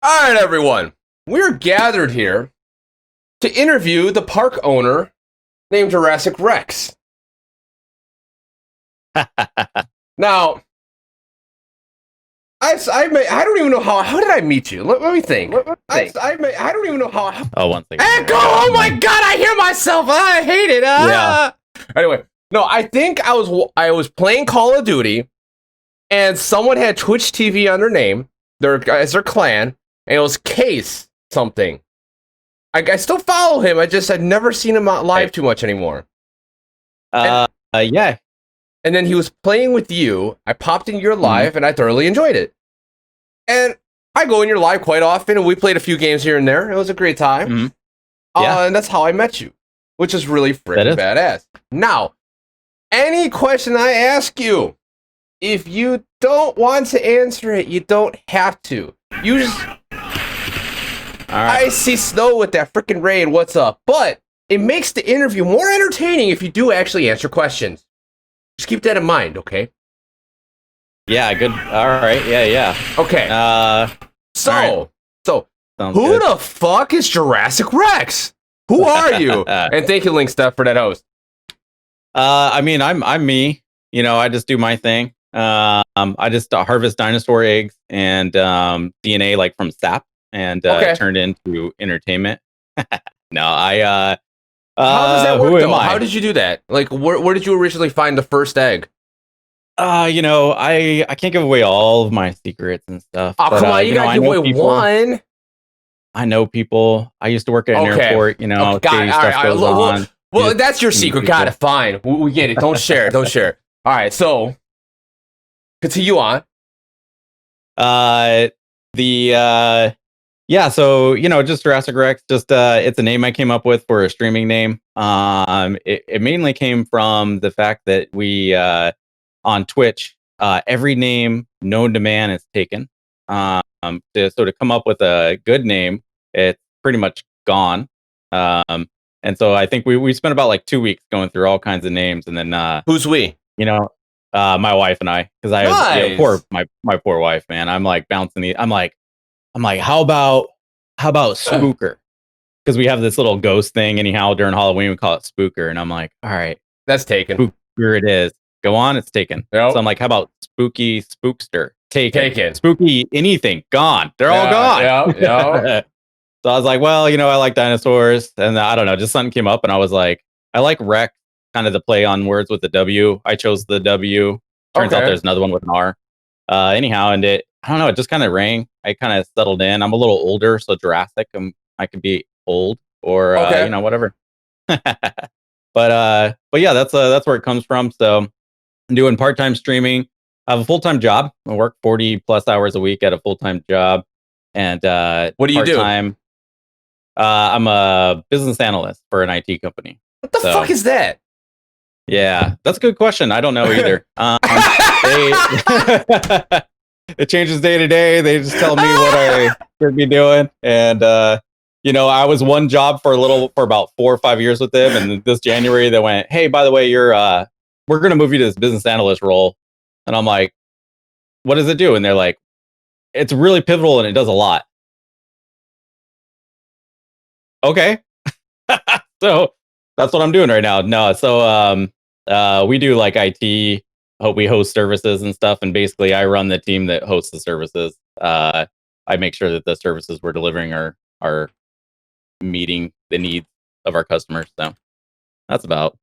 All right, everyone. We're gathered here to interview the park owner named Jurassicwrex. Now, I don't even know how did I meet you? Let me think. I don't even know how. Oh, one second. Echo! Oh my god, I hear myself. I hate it. Yeah. Anyway, no, I think I was playing Call of Duty, and someone had Twitch TV on their name, as their clan, and it was Case something. I still follow him. I'd never seen him live too much anymore. Yeah. And then he was playing with you. I popped in your live, and I thoroughly enjoyed it. And I go in your live quite often, and we played a few games here and there. It was a great time. Yeah. And that's how I met you, which is really freaking badass. Now, any question I ask you, if you don't want to answer it, you don't have to. You just... I see Snow with that freaking raid. What's up? But it makes the interview more entertaining if you do actually answer questions. Just keep that in mind, okay? Yeah, good. All right. Yeah. Okay. So who the fuck is Jurassicwrex? Who are you? And thank you, Linkstuff, for that host. I mean, I'm me. You know, I just do my thing. I just harvest dinosaur eggs and DNA like from sap and turned into entertainment. No, how does that work, though? How did you do that? Like, where did you originally find the first egg? You know, I can't give away all of my secrets and stuff. Oh, come on, you gotta give away one. I know people. I used to work at an airport, you know. Well, that's your secret. Got it, fine. We get it. Don't share it. Don't share it. All right, so continue on. Yeah, so, you know, just Jurassicwrex, just it's a name I came up with for a streaming name. It mainly came from the fact that we on Twitch, every name known to man is taken. To come up with a good name, it's pretty much gone. And so I think we spent about like 2 weeks going through all kinds of names, and then who's we? You know, my wife and I, because I was my poor wife, man. I'm like bouncing the. I'm like, how about Spooker? Because we have this little ghost thing. Anyhow, during Halloween we call it Spooker, and I'm like, all right, that's taken. Spooker it is. Go on, it's taken. Yep. So I'm like, how about Spooky Spookster? Taken. Spooky anything, gone. They're all gone. Yeah. So I was like, well, you know, I like dinosaurs, and I don't know, just something came up, and I was like, I like Rex, kind of the play on words with the W. I chose the W. Turns out there's another one with an R. Anyhow, and I don't know, it just kind of rang. I kind of settled in. I'm a little older, so Jurassic, I could be old or you know, whatever. But yeah, that's where it comes from. So I'm doing part-time streaming. I have a full-time job. I work 40 plus hours a week at a full-time job. And what do you do? I'm a business analyst for an IT company. What the fuck is that? Yeah, that's a good question. I don't know either. It changes day to day. They just tell me what I should be doing. And, you know, I was one job for about 4 or 5 years with them. And this January they went, hey, by the way, we're going to move you to this business analyst role. And I'm like, what does it do? And they're like, it's really pivotal and it does a lot. Okay. So that's what I'm doing right now. No, so we do like IT. We host services and stuff, and basically I run the team that hosts the services. I make sure that the services we're delivering are meeting the needs of our customers. So it's about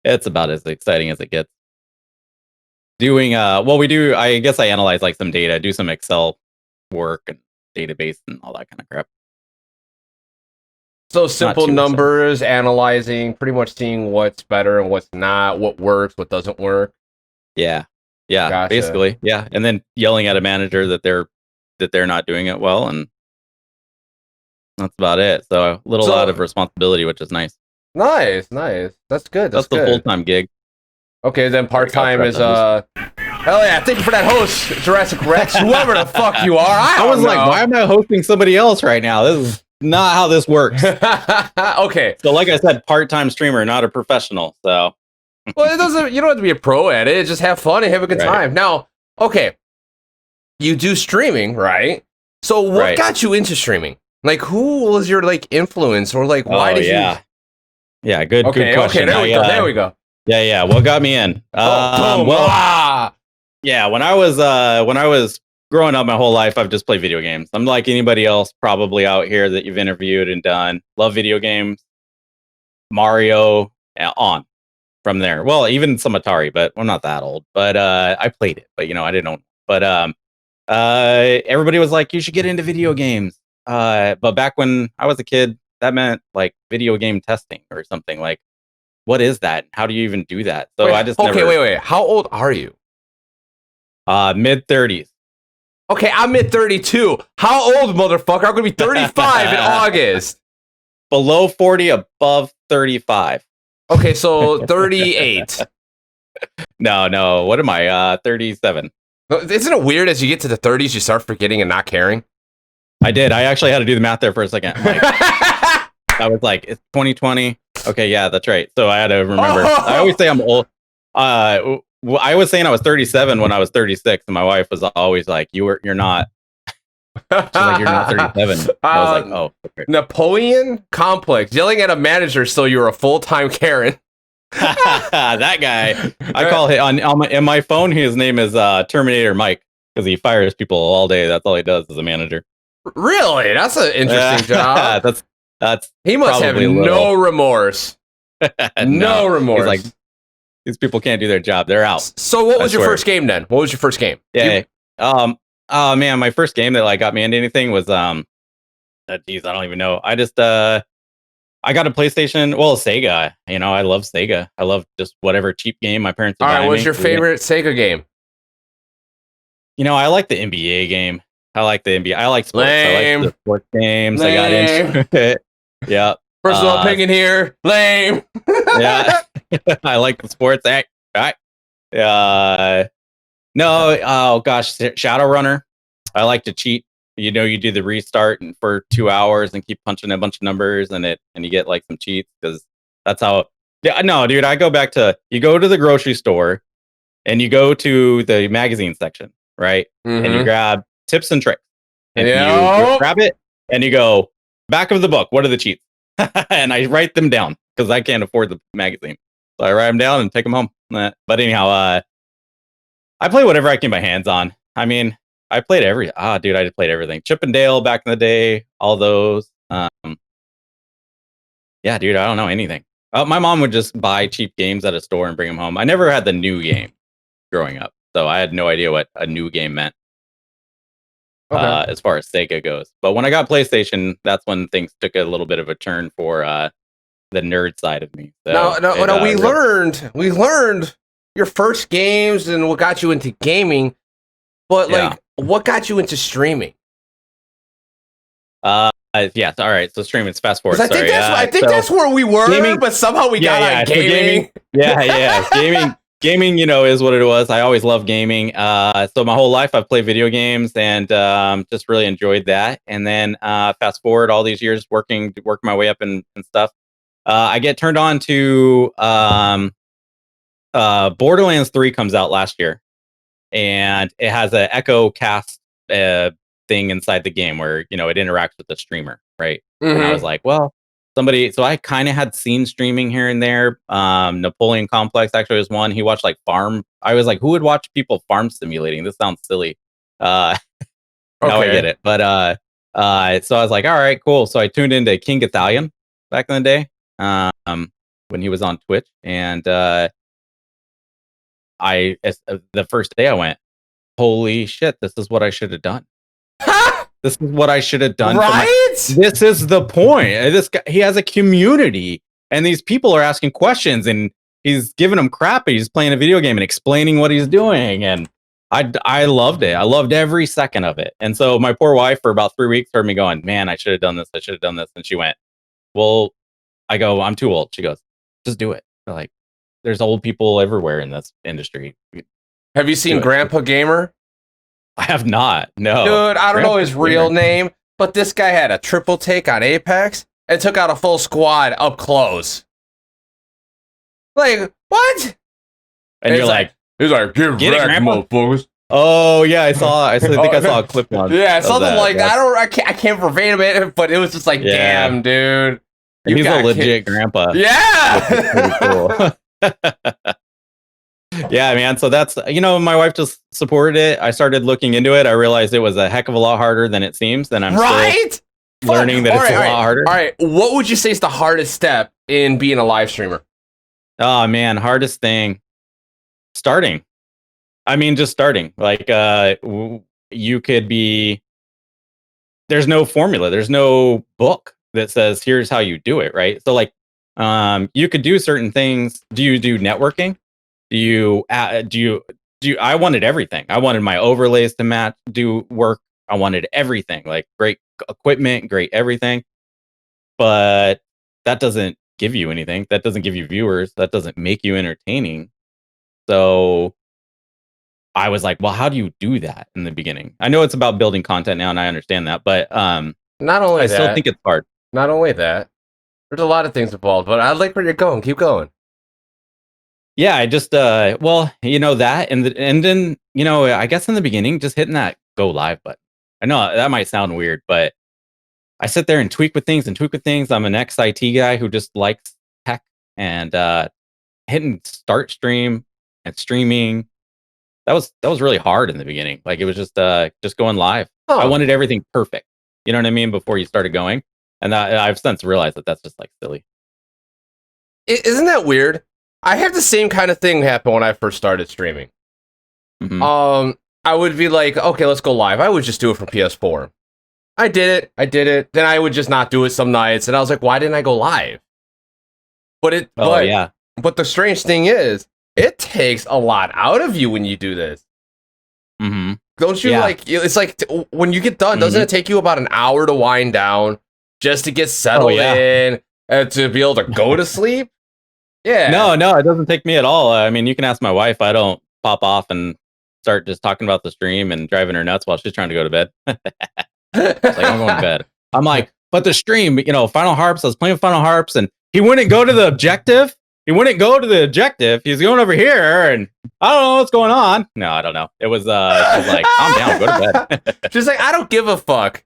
as exciting as it gets. Doing we do. I guess I analyze like some data, do some Excel work and database and all that kind of crap. So simple numbers, analyzing, pretty much seeing what's better and what's not, what works, what doesn't work. Yeah, Gotcha. basically, yeah, and then yelling at a manager that they're not doing it well, and that's about it. So a lot of responsibility, which is nice. Nice. That's good. That's the full-time gig. Okay, then part-time is hell yeah! Thank you for that host, Jurassicwrex, whoever the fuck you are. I was like, why am I hosting somebody else right now? This is not how this works. Okay. So like I said, part-time streamer, not a professional. So well, you don't have to be a pro at it. Just have fun and have a good time. Now, okay. You do streaming, right? So what got you into streaming? Like, who was your like influence, or like why did you? Yeah, good question. Okay, there we go. Yeah. What got me in? Yeah, when I was growing up my whole life, I've just played video games. I'm like anybody else probably out here that you've interviewed and done. Love video games. Mario on from there. Well, even some Atari, but I'm not that old. But I played it, but I didn't own it. But everybody was like, you should get into video games. But back when I was a kid, that meant like video game testing or something. Like, what is that? How do you even do that? So I just wait. How old are you? Mid-30s. Okay, I'm mid-32. How old, motherfucker? I'm gonna be 35 in August. Below 40, above 35. Okay, so 38. No. What am I? 37. Isn't it weird as you get to the 30s, you start forgetting and not caring? I did. I actually had to do the math there for a second. Like, I was like, it's 2020. Okay, yeah, that's right. So I had to remember. I always say I'm old. I was saying I was 37 when I was 36, and my wife was always like, "You're not." She's like, "You're not 37." I was like, "Oh." Okay. Napoleon complex. Yelling at a manager, so you're a full-time Karen. That guy. I call him in my phone. His name is Terminator Mike because he fires people all day. That's all he does as a manager. Really? That's an interesting job. That's. He must have no remorse. No remorse. He's like, these people can't do their job. They're out. So what was your first game then? What was your first game? Yeah. Oh man, my first game that like got me into anything was geez, I don't even know. I just I got a PlayStation, well, Sega. I love Sega. I love just whatever cheap game my parents would buy me. All right, what's your favorite Sega game? I like the NBA game. I like the NBA. I like sports. Lame. I like the sports games. Lame. I got into it. Yeah. Personal opinion here. Lame. Yeah. I like the sports act. Right. No, oh gosh, Shadowrunner. I like to cheat. You do the restart for 2 hours and keep punching a bunch of numbers and you get like some cheats because that's how. Yeah, no, dude. I go back to you go to the grocery store and you go to the magazine section, right? Mm-hmm. And you grab tips and tricks. And you grab it and you go back of the book. What are the cheats? And I write them down because I can't afford the magazine. So I write them down and take them home. But anyhow, I play whatever I can get my hands on. I mean, I played I just played everything. Chip and Dale back in the day, all those. Yeah, dude, I don't know anything. My mom would just buy cheap games at a store and bring them home. I never had the new game growing up, so I had no idea what a new game meant. Okay. As far as Sega goes. But when I got PlayStation, that's when things took a little bit of a turn for the nerd side of me. So no, we learned your first games and what got you into gaming, but like what got you into streaming? Yes, all right. So streaming's fast forward. I think that's where we were, gaming, but somehow we got on gaming. Gaming, is what it was. I always loved gaming. So my whole life I've played video games and just really enjoyed that. And then fast forward all these years working my way up and stuff. I get turned on to Borderlands 3 comes out last year. And it has an Echo Cast thing inside the game where, it interacts with the streamer, right? Mm-hmm. And I was like, well, so I kind of had seen streaming here and there. Napoleon Complex actually was one. He watched like farm. I was like, who would watch people farm simulating? This sounds silly. Now I get it. But so I was like, all right, cool. So I tuned into King Italian back in the day when he was on Twitch. And the first day I went, holy shit, this is what I should have done. This is what I should have done. Right? This is the point. This guy, he has a community, and these people are asking questions, and he's giving them crap. He's playing a video game and explaining what he's doing, and I loved it. I loved every second of it. And so my poor wife, for about 3 weeks, heard me going, "Man, I should have done this. I should have done this." And she went, "Well," I go, "I'm too old." She goes, "Just do it." Like, there's old people everywhere in this industry. Have you seen Grandpa Gamer? I have not. No. Dude, I don't know his real name, but this guy had a triple take on Apex and took out a full squad up close. Like, what? And you're like, he's like, get wrecked, motherfuckers. Oh yeah, I think I saw a clip on. Yeah, something like that. I can't verbatim it, but it was just like, damn, dude. He's a legit grandpa. Yeah. Cool. Yeah, man. So that's, my wife just supported it. I started looking into it. I realized it was a heck of a lot harder than it seems. Then I'm still learning that it's a lot harder. All right. What would you say is the hardest step in being a live streamer? Oh man, hardest thing. Starting. I mean, just starting. Like, you could be. There's no formula. There's no book that says here's how you do it, right? So like, you could do certain things. Do you do networking? Do you I wanted everything. I wanted my overlays to do work. I wanted everything, like great equipment, great everything. But that doesn't give you anything. That doesn't give you viewers. That doesn't make you entertaining. So I was like, well, how do you do that in the beginning? I know it's about building content now, and I understand that, but not only I still think it's hard. Not only that, there's a lot of things involved, but I like where you're going. Keep going. Yeah, I just well, that, and then I guess in the beginning, just hitting that go live button. I know that might sound weird, but I sit there and tweak with things. I'm an ex-IT guy who just likes tech, and hitting start stream and streaming. That was really hard in the beginning. Like it was just going live. Oh. I wanted everything perfect. You know what I mean? Before you started going, and I've since realized that that's just like silly. Isn't that weird? I had the same kind of thing happen when I first started streaming. Mm-hmm. I would be like, okay, let's go live. I would just do it from PS4. I did it. Then I would just not do it some nights, and I was like, why didn't I go live? But the strange thing is, it takes a lot out of you when you do this. Mm-hmm. Don't you like? It's like when you get done, doesn't it take you about an hour to wind down just to get settled in and to be able to go to sleep? Yeah. No, it doesn't take me at all. I mean, you can ask my wife. I don't pop off and start just talking about the stream and driving her nuts while she's trying to go to bed. It's like, I'm going to bed. I'm like, but the stream, FinalHarps, I was playing FinalHarps, and he wouldn't go to the objective. He's going over here, and I don't know what's going on. No, I don't know. It was, she's like, calm down, go to bed. She's like, I don't give a fuck.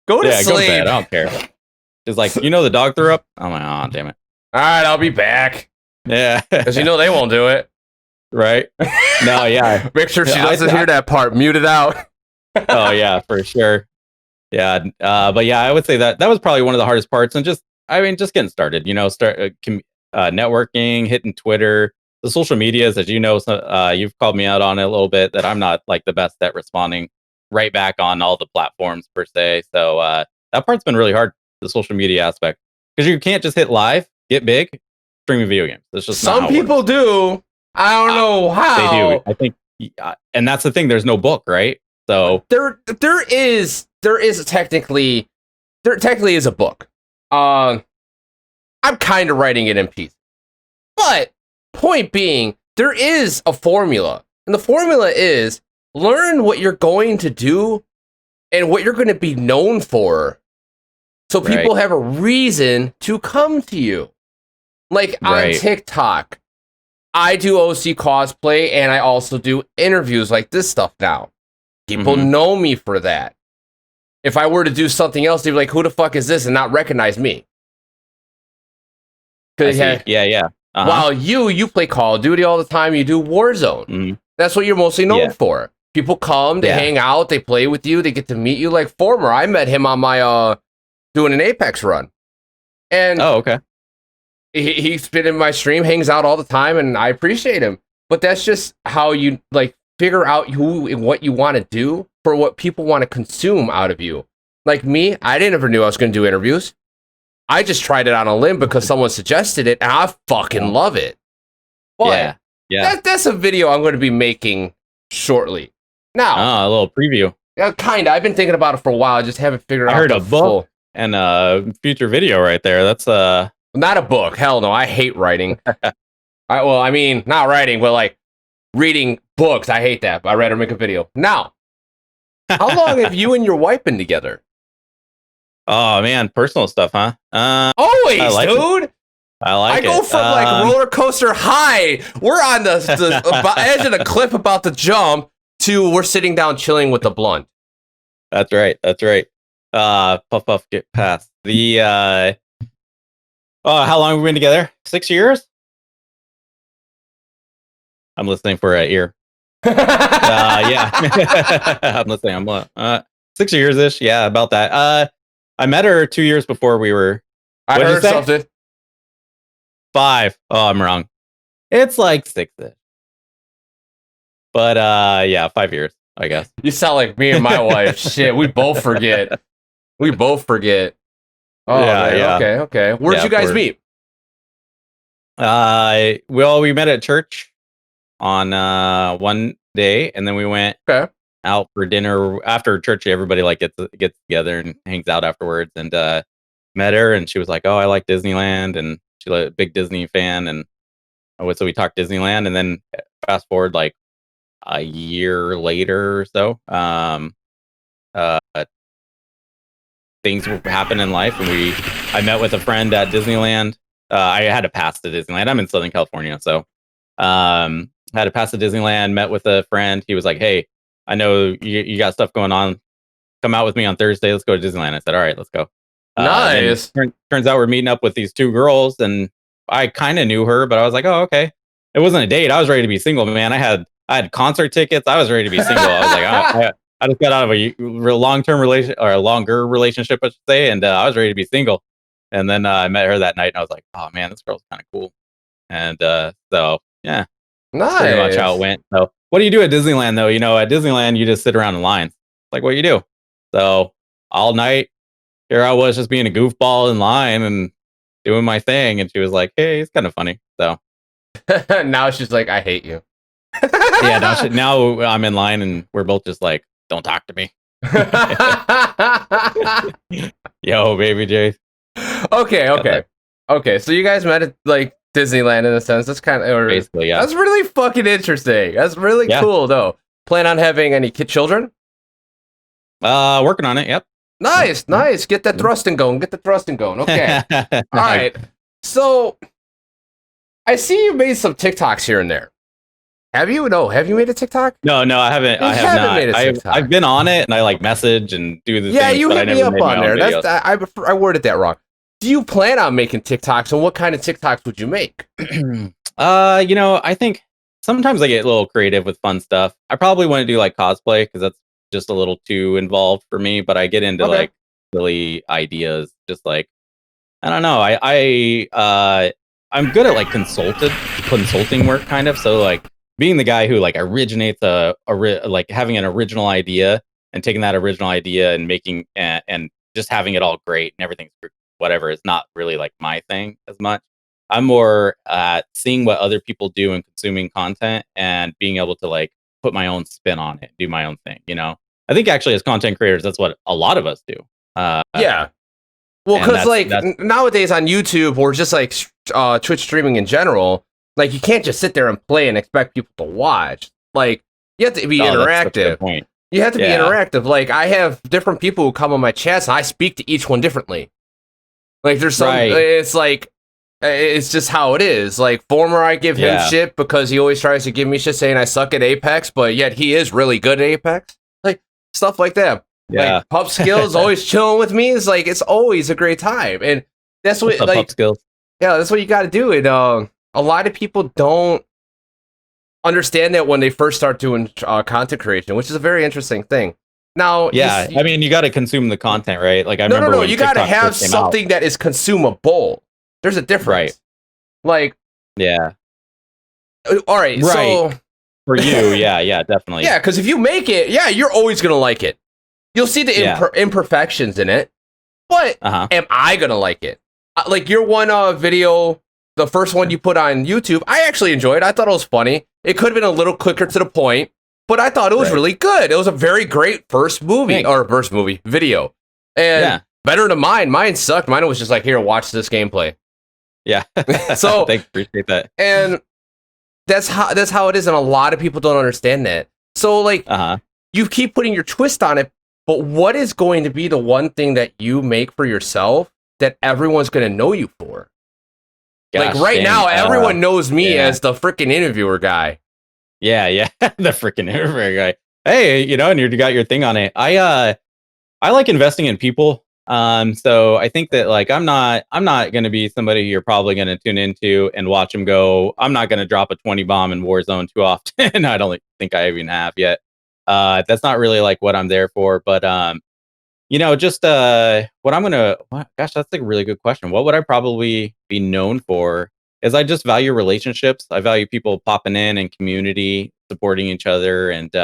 Go to sleep. Go to bed. I don't care. She's like, the dog threw up? I'm like, oh, damn it. All right, I'll be back. Yeah. Because they won't do it. Right? No, yeah. Make sure she doesn't hear that part. Mute it out. Oh, yeah, for sure. Yeah. But yeah, I would say that was probably one of the hardest parts. And just getting started, networking, hitting Twitter, the social medias, as you know, you've called me out on it a little bit, that I'm not like the best at responding right back on all the platforms per se. So that part's been really hard, the social media aspect, because you can't just hit live, get big, streaming video games. That's just some people do. I don't know how they do. I think, and that's the thing. There's no book, right? So there technically is a book. I'm kind of writing it in pieces, but point being, there is a formula, and the formula is learn what you're going to do and what you're going to be known for, so people have a reason to come to you. Like on TikTok, I do OC cosplay, and I also do interviews like this stuff now. People know me for that. If I were to do something else, they'd be like, who the fuck is this? And not recognize me. Yeah. While you play Call of Duty all the time, you do Warzone. That's what you're mostly known for. People come, they hang out, they play with you, they get to meet you. Like Former, I met him on my doing an Apex run. And he's been in my stream, hangs out all the time, and I appreciate him. But that's just how you like figure out who and what you want to do for what people want to consume out of you. Like me, I never knew I was going to do interviews. I just tried it on a limb because someone suggested it, and I fucking love it. But that's a video I'm going to be making shortly. Now, a little preview. Yeah, kind of. I've been thinking about it for a while. I just haven't figured out. I heard a book and a future video right there. That's not a book. Hell no. I hate writing. Not writing, but like reading books. I hate that. But I'd rather make a video. Now, how long have you and your wife been together? Oh man, personal stuff, huh? Always, dude. I go from like roller coaster high. We're on the edge of the cliff about to jump to we're sitting down chilling with the blunt. That's right. Puff, get past. How long have we been together? 6 years? I'm listening for an ear. Yeah. I'm listening. 6 years-ish. Yeah, about that. I met her 2 years before we were... I heard something. 5. Oh, I'm wrong. It's like 6-ish. But yeah, 5 years, I guess. You sound like me and my wife. Shit, we both forget. Oh, yeah, man. Okay. Where'd you guys meet? Well, we met at church on one day, and then we went out for dinner after church. Everybody like gets together and hangs out afterwards, and met her, and she was like, "Oh, I like Disneyland," and she's a big Disney fan, and so we talked Disneyland, and then fast forward like a year later or so, things happen in life, and I met with a friend at Disneyland. I had a pass to Disneyland. I'm in Southern California, so had a pass to Disneyland. Met with a friend. He was like, "Hey, I know you got stuff going on. Come out with me on Thursday. Let's go to Disneyland." I said, "All right, let's go." Nice. Turns out we're meeting up with these 2 girls, and I kind of knew her, but I was like, "Oh, okay." It wasn't a date. I was ready to be single, man. I had concert tickets. I was ready to be single. I was like, I just got out of a long-term relation or a longer relationship, I should say, and I was ready to be single. And then I met her that night, and I was like, "Oh man, this girl's kind of cool." And so yeah, nice. Pretty much how it went. So, what do you do at Disneyland though? At Disneyland, you just sit around in lines. It's like what you do. So all night, here I was just being a goofball in line and doing my thing, and she was like, "Hey, it's kind of funny." So now she's like, "I hate you." Yeah, now I'm in line, and we're both just like, "Don't talk to me." Yo, baby J. Okay. So you guys met at like Disneyland in a sense. That's kind of basically, yeah. That's really fucking interesting. That's really cool, though. Plan on having any children? Working on it. Yep. Nice. Get that thrusting going. Okay. All right. So I see you made some TikToks here and there. Have you? No. Have you made a TikTok? No, I haven't. I have not. Made a TikTok. I've been on it, and I like message and do the yeah. things, You hit me up on there. Videos. I worded that wrong. Do you plan on making TikToks, and what kind of TikToks would you make? I think sometimes I get a little creative with fun stuff. I probably want to do like cosplay because that's just a little too involved for me. But I get into like silly ideas, just like I don't know. I'm good at like consulting work, kind of. So like being the guy who like originates like having an original idea and taking that original idea and making and just having it all great and everything's whatever is not really like my thing as much. I'm more at seeing what other people do and consuming content and being able to like put my own spin on it, do my own thing. I think actually as content creators, that's what a lot of us do. Yeah. Well, because like nowadays on YouTube or just like Twitch streaming in general, like you can't just sit there and play and expect people to watch. Like you have to be interactive. You have to be interactive. Like I have different people who come on my chats and I speak to each one differently. Like there's some, it's like, it's just how it is. Like Former, I give him shit because he always tries to give me shit saying I suck at Apex, but yet he is really good at Apex. Like stuff like that. Yeah. Like Pup Skills always chilling with me. It's like, it's always a great time. And that's what, like, Pup Skills? Yeah, that's what you got to do. And a lot of people don't understand that when they first start doing content creation, which is a very interesting thing. Now, I mean, you got to consume the content, right? Like I remember no, you got to have something that is consumable. There's a difference, right? Like, all right, so for you, yeah, definitely, yeah, because if you make it, you're always gonna like it. You'll see the imperfections in it, but am I gonna like it? Like your one video, the first one you put on YouTube, I actually enjoyed. I thought it was funny. It could have been a little quicker to the point. But I thought it was really good. It was a very great first video. And better than mine. Mine sucked. Mine was just like, here, watch this gameplay. Yeah. So thanks, appreciate that. And that's how it is, and a lot of people don't understand that. So like you keep putting your twist on it, but what is going to be the one thing that you make for yourself that everyone's gonna know you for? Gosh, like now, everyone knows me as the freaking interviewer guy. Yeah, the freaking interviewer guy. Hey, and you got your thing on it. I like investing in people. So I think that like I'm not going to be somebody you're probably going to tune into and watch them go. I'm not going to drop a 20 bomb in Warzone too often. I don't think I even have yet. That's not really like what I'm there for. But just what I'm gonna. Gosh, that's like a really good question. What would I probably be known for? Is I just value relationships. I value people popping in and community supporting each other, and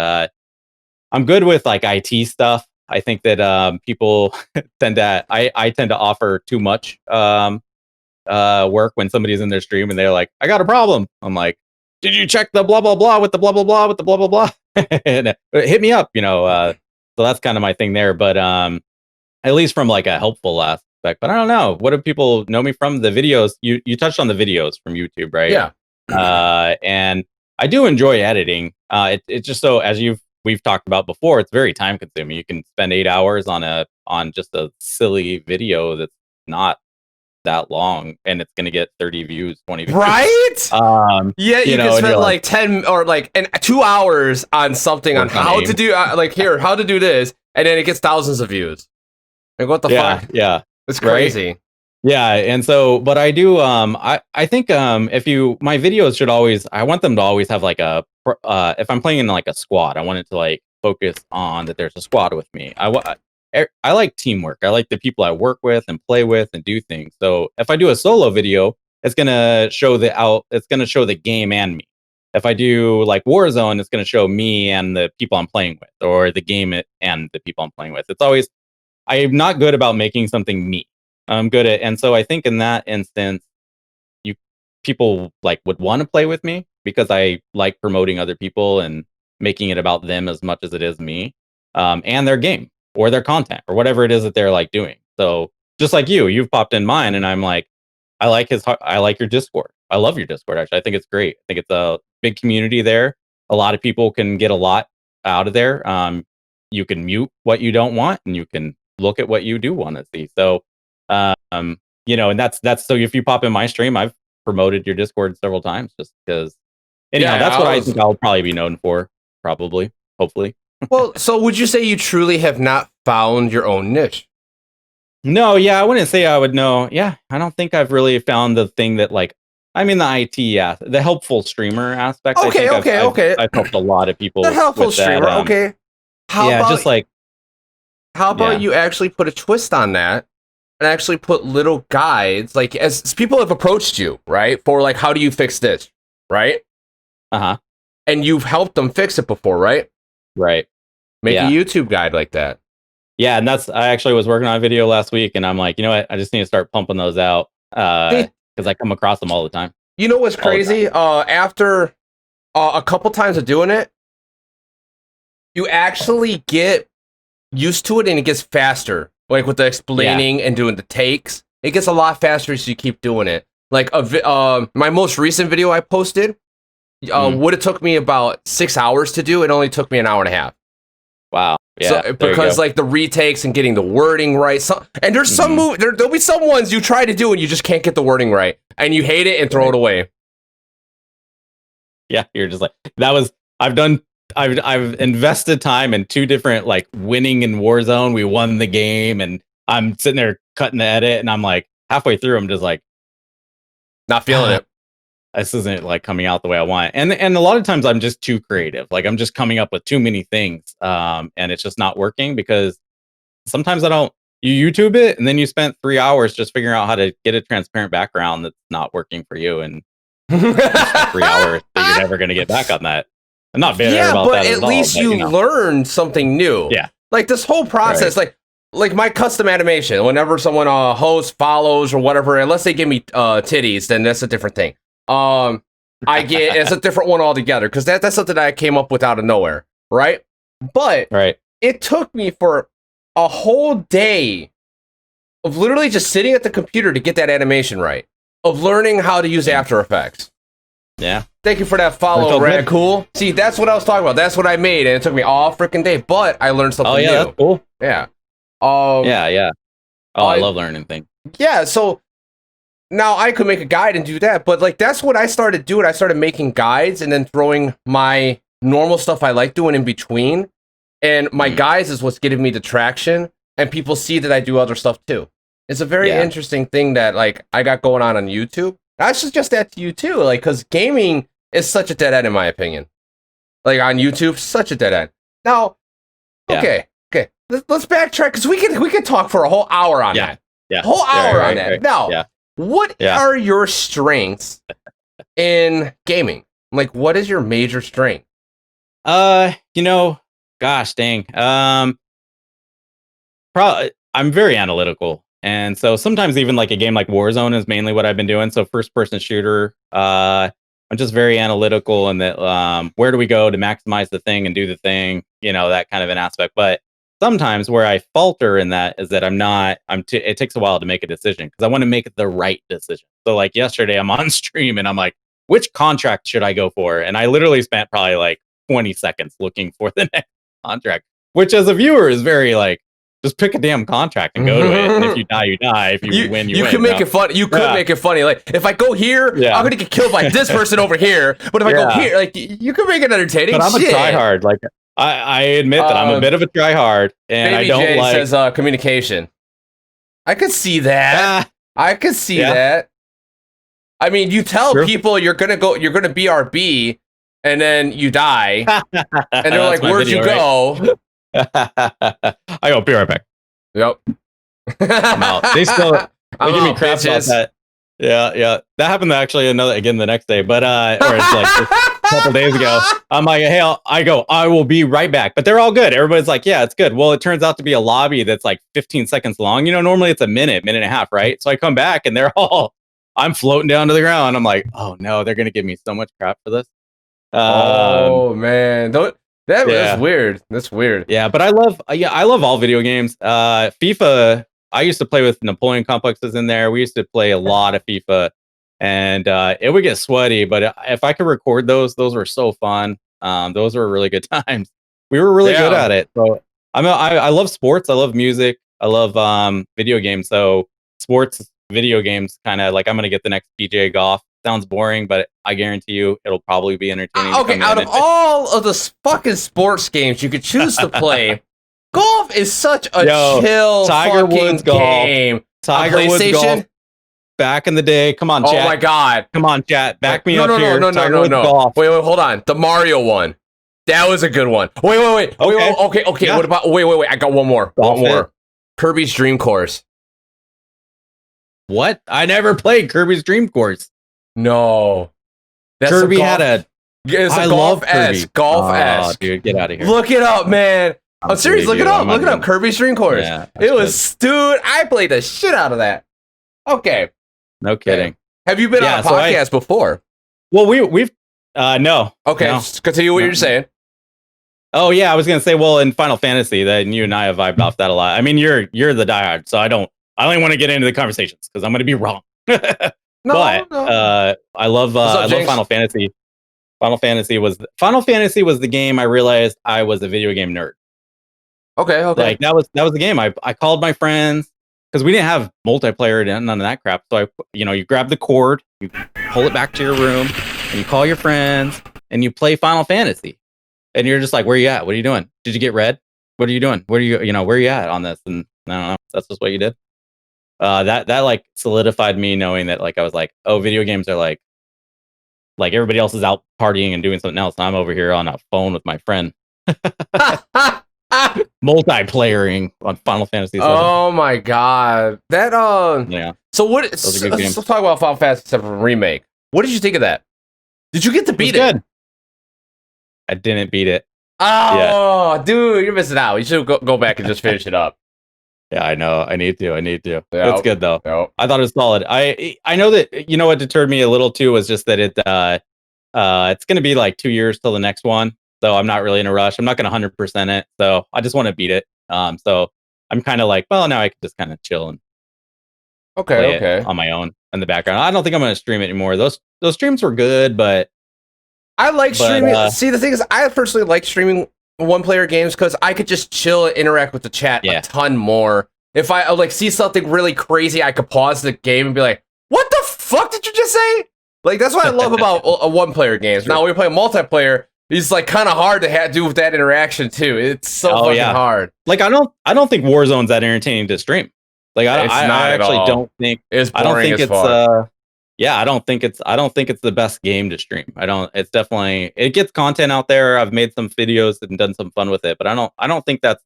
I'm good with like IT stuff. I think that people tend to I tend to offer too much work when somebody's in their stream and they're like, I got a problem. I'm like, did you check the blah blah blah with the blah blah blah with the blah blah blah? And hit me up, so that's kind of my thing there. But at least from like a helpful aspect. But I don't know. What do people know me from? The videos. You touched on the videos from YouTube, right? Yeah. And I do enjoy editing. It's just so as we've talked about before, it's very time consuming. You can spend 8 hours on just a silly video that's not that long, and it's going to get 30 views, 20 views. Right? Yeah, you can spend like 10 or like 2 hours on something on how to do how to do this, and then it gets thousands of views. Like what the fuck? Yeah. It's crazy. Right? Yeah, and so, but I do, I think, my videos should always, I want them to always have like if I'm playing in like a squad, I want it to like focus on that there's a squad with me. I like teamwork. I like the people I work with and play with and do things. So if I do a solo video, it's gonna show the game and me. If I do like Warzone, it's gonna show me and the people I'm playing with, or the game and the people I'm playing with. It's always, I'm not good about making something me. I'm good at, and so I think in that instance, people like would want to play with me because I like promoting other people and making it about them as much as it is me, and their game or their content or whatever it is that they're like doing. So just like you've popped in mine, and I'm like, I like your Discord. I love your Discord. Actually, I think it's great. I think it's a big community there. A lot of people can get a lot out of there. You can mute what you don't want, and you can look at what you do want to see. So, and that's so if you pop in my stream, I've promoted your Discord several times just because. Anyhow, that's what I think I'll probably be known for. Probably, hopefully. Well, so would you say you truly have not found your own niche? No, yeah, I wouldn't say I would know. Yeah, I don't think I've really found the thing that like, I'm in the IT, the helpful streamer aspect. Okay. I've helped a lot of people. The helpful streamer, okay. How about you actually put a twist on that and actually put little guides, like as people have approached you, right? For like, how do you fix this, right? Uh-huh. And you've helped them fix it before, right? Right. Make a YouTube guide like that. Yeah, and I actually was working on a video last week, and I'm like, you know what? I just need to start pumping those out because I come across them all the time. You know what's crazy? After a couple times of doing it, you actually get used to it, and it gets faster. Like with the explaining and doing the takes, it gets a lot faster as you keep doing it. Like my most recent video I posted, would have took me about 6 hours to do. It only took me an hour and a half. Wow. Yeah. So, because like the retakes and getting the wording right. And there's some there'll be some ones you try to do and you just can't get the wording right, and you hate it and throw it away. Yeah, you're just like, I've invested time in 2 different like winning in Warzone. We won the game, and I'm sitting there cutting the edit, and I'm like halfway through, I'm just like not feeling it. This isn't like coming out the way I want. And a lot of times I'm just too creative. Like I'm just coming up with too many things. And it's just not working because sometimes you YouTube it and then you spent 3 hours just figuring out how to get a transparent background that's not working for you. And 3 hours that you're never going to get back on that. I'm not bitter about that at least you learned something new. Yeah. Like this whole process, like my custom animation, whenever someone hosts, follows, or whatever, unless they give me titties, then that's a different thing. It's a different one altogether because that's something that I came up with out of nowhere, right? But it took me for a whole day of literally just sitting at the computer to get that animation right, of learning how to use After Effects. Yeah. Thank you for that follow, Rad Cool. See, that's what I was talking about. That's what I made, and it took me all freaking day, but I learned something new. That's cool. Yeah. Yeah. I love learning things. Yeah, so now I could make a guide and do that, but like that's what I started doing. I started making guides and then throwing my normal stuff I like doing in between. And my guys is what's getting me the traction, and people see that I do other stuff too. It's a very interesting thing that like I got going on YouTube. I suggest that to you too, like because gaming is such a dead end in my opinion. Like on YouTube, such a dead end. Now, okay, let's backtrack because we could talk for a whole hour on that. Yeah, whole hour on that. Right. Now, what are your strengths in gaming? Like, what is your major strength? Gosh dang. Probably I'm very analytical. And so sometimes even like a game like Warzone is mainly what I've been doing. So first person shooter, I'm just very analytical in that where do we go to maximize the thing and do the thing, that kind of an aspect. But sometimes where I falter in that is that it takes a while to make a decision because I want to make the right decision. So like yesterday I'm on stream and I'm like, which contract should I go for? And I literally spent probably like 20 seconds looking for the next contract, which as a viewer is very like, just pick a damn contract and go to it. And if you die, you die. If you win, you win. You can make it funny. You could make it funny. Like if I go here, I'm gonna get killed by this person over here. But if I go here, like you can make it entertaining. But I'm a tryhard. Like I admit that I'm a bit of a tryhard, and Baby I don't J like says communication. I could see that. I could see that. I mean, you tell people you're gonna BRB, and then you die, and they're like, "Where'd you go?" I go, be right back. Yep. I'm out. They give me crap about that. Yeah. That happened actually the next day, but or it's like just a couple days ago. I'm like, hey, I will be right back. But they're all good. Everybody's like, yeah, it's good. Well, it turns out to be a lobby that's like 15 seconds long. Normally it's a minute and a half, right? So I come back and I'm floating down to the ground. I'm like, oh no, they're gonna give me so much crap for this. Oh man, that's weird. That's weird. Yeah, but I love all video games. FIFA, I used to play with Napoleon complexes in there. We used to play a lot of FIFA, and it would get sweaty. But if I could record those were so fun. Those were really good times. We were really good at it. So I love sports. I love music. I love video games. So sports, video games, kind of like I'm gonna get the next PGA golf. Sounds boring, but I guarantee you it'll probably be entertaining. Okay, out of all of the fucking sports games you could choose to play, golf is such a chill Tiger fucking Woods golf. game. Tiger Woods golf. Back in the day, come on, chat. Oh my god, come on, chat. Back me up here. No. Golf. Wait, hold on. The Mario one. That was a good one. Wait. Okay. Yeah. What about? Wait. I got one more. Kirby's Dream Course. What? I never played Kirby's Dream Course. No. Kirby had it's a golf-esque. Oh, dude, get out of here. Look it up, man. I'm serious. Look it up. Look it up. Kirby's Dream Course. Yeah, it was, dude, I played the shit out of that. Okay. No kidding. Have you been on a podcast before? Well, we've no. Okay, no. Continue what you're saying. Oh yeah, I was gonna say, well, in Final Fantasy, that you and I have vibed off that a lot. I mean, you're the diehard, so I don't want to get into the conversations because I'm gonna be wrong. No. I love Final Fantasy. Final Fantasy was the game I realized I was a video game nerd. Okay. Like that was the game. I called my friends because we didn't have multiplayer and none of that crap. So you grab the cord, you pull it back to your room, and you call your friends and you play Final Fantasy. And you're just like, where are you at? What are you doing? Did you get red? What are you doing? Where are you at on this? And I don't know. That's just what you did. That like solidified me knowing that like I was like, oh, video games are like everybody else is out partying and doing something else, and I'm over here on a phone with my friend, multiplayering on Final Fantasy VII. Oh my god, that yeah. So let's talk about Final Fantasy VII remake. What did you think of that? Did you get to beat it? I didn't beat it. Oh, dude, you're missing out. You should go back and just finish it up. Yeah, I know. I need to. Yep. It's good though. Yep. I thought it was solid. I know that what deterred me a little too was just that it's going to be like 2 years till the next one, so I'm not really in a rush. I'm not going to 100% it, so I just want to beat it. So I'm kind of like, well, now I can just kind of chill and play it on my own in the background. I don't think I'm going to stream it anymore. Those streams were good, but I like streaming. See, the thing is, I personally like streaming one-player games because I could just chill and interact with the chat a ton more. If I like see something really crazy, I could pause the game and be like, "What the fuck did you just say?" Like that's what I love about a one-player games. Now when we play multiplayer, He's like kind of hard to do with that interaction too. It's so fucking hard. Like I don't think Warzone's that entertaining to stream. Like I actually don't think it's boring as fuck. I don't think it's the best game to stream. It's definitely, it gets content out there. I've made some videos and done some fun with it, but I don't think that's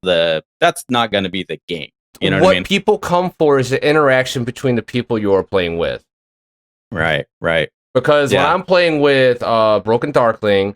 not going to be the game. You know what I mean? What people come for is the interaction between the people you are playing with. Right. Because when I'm playing with Broken Darkling,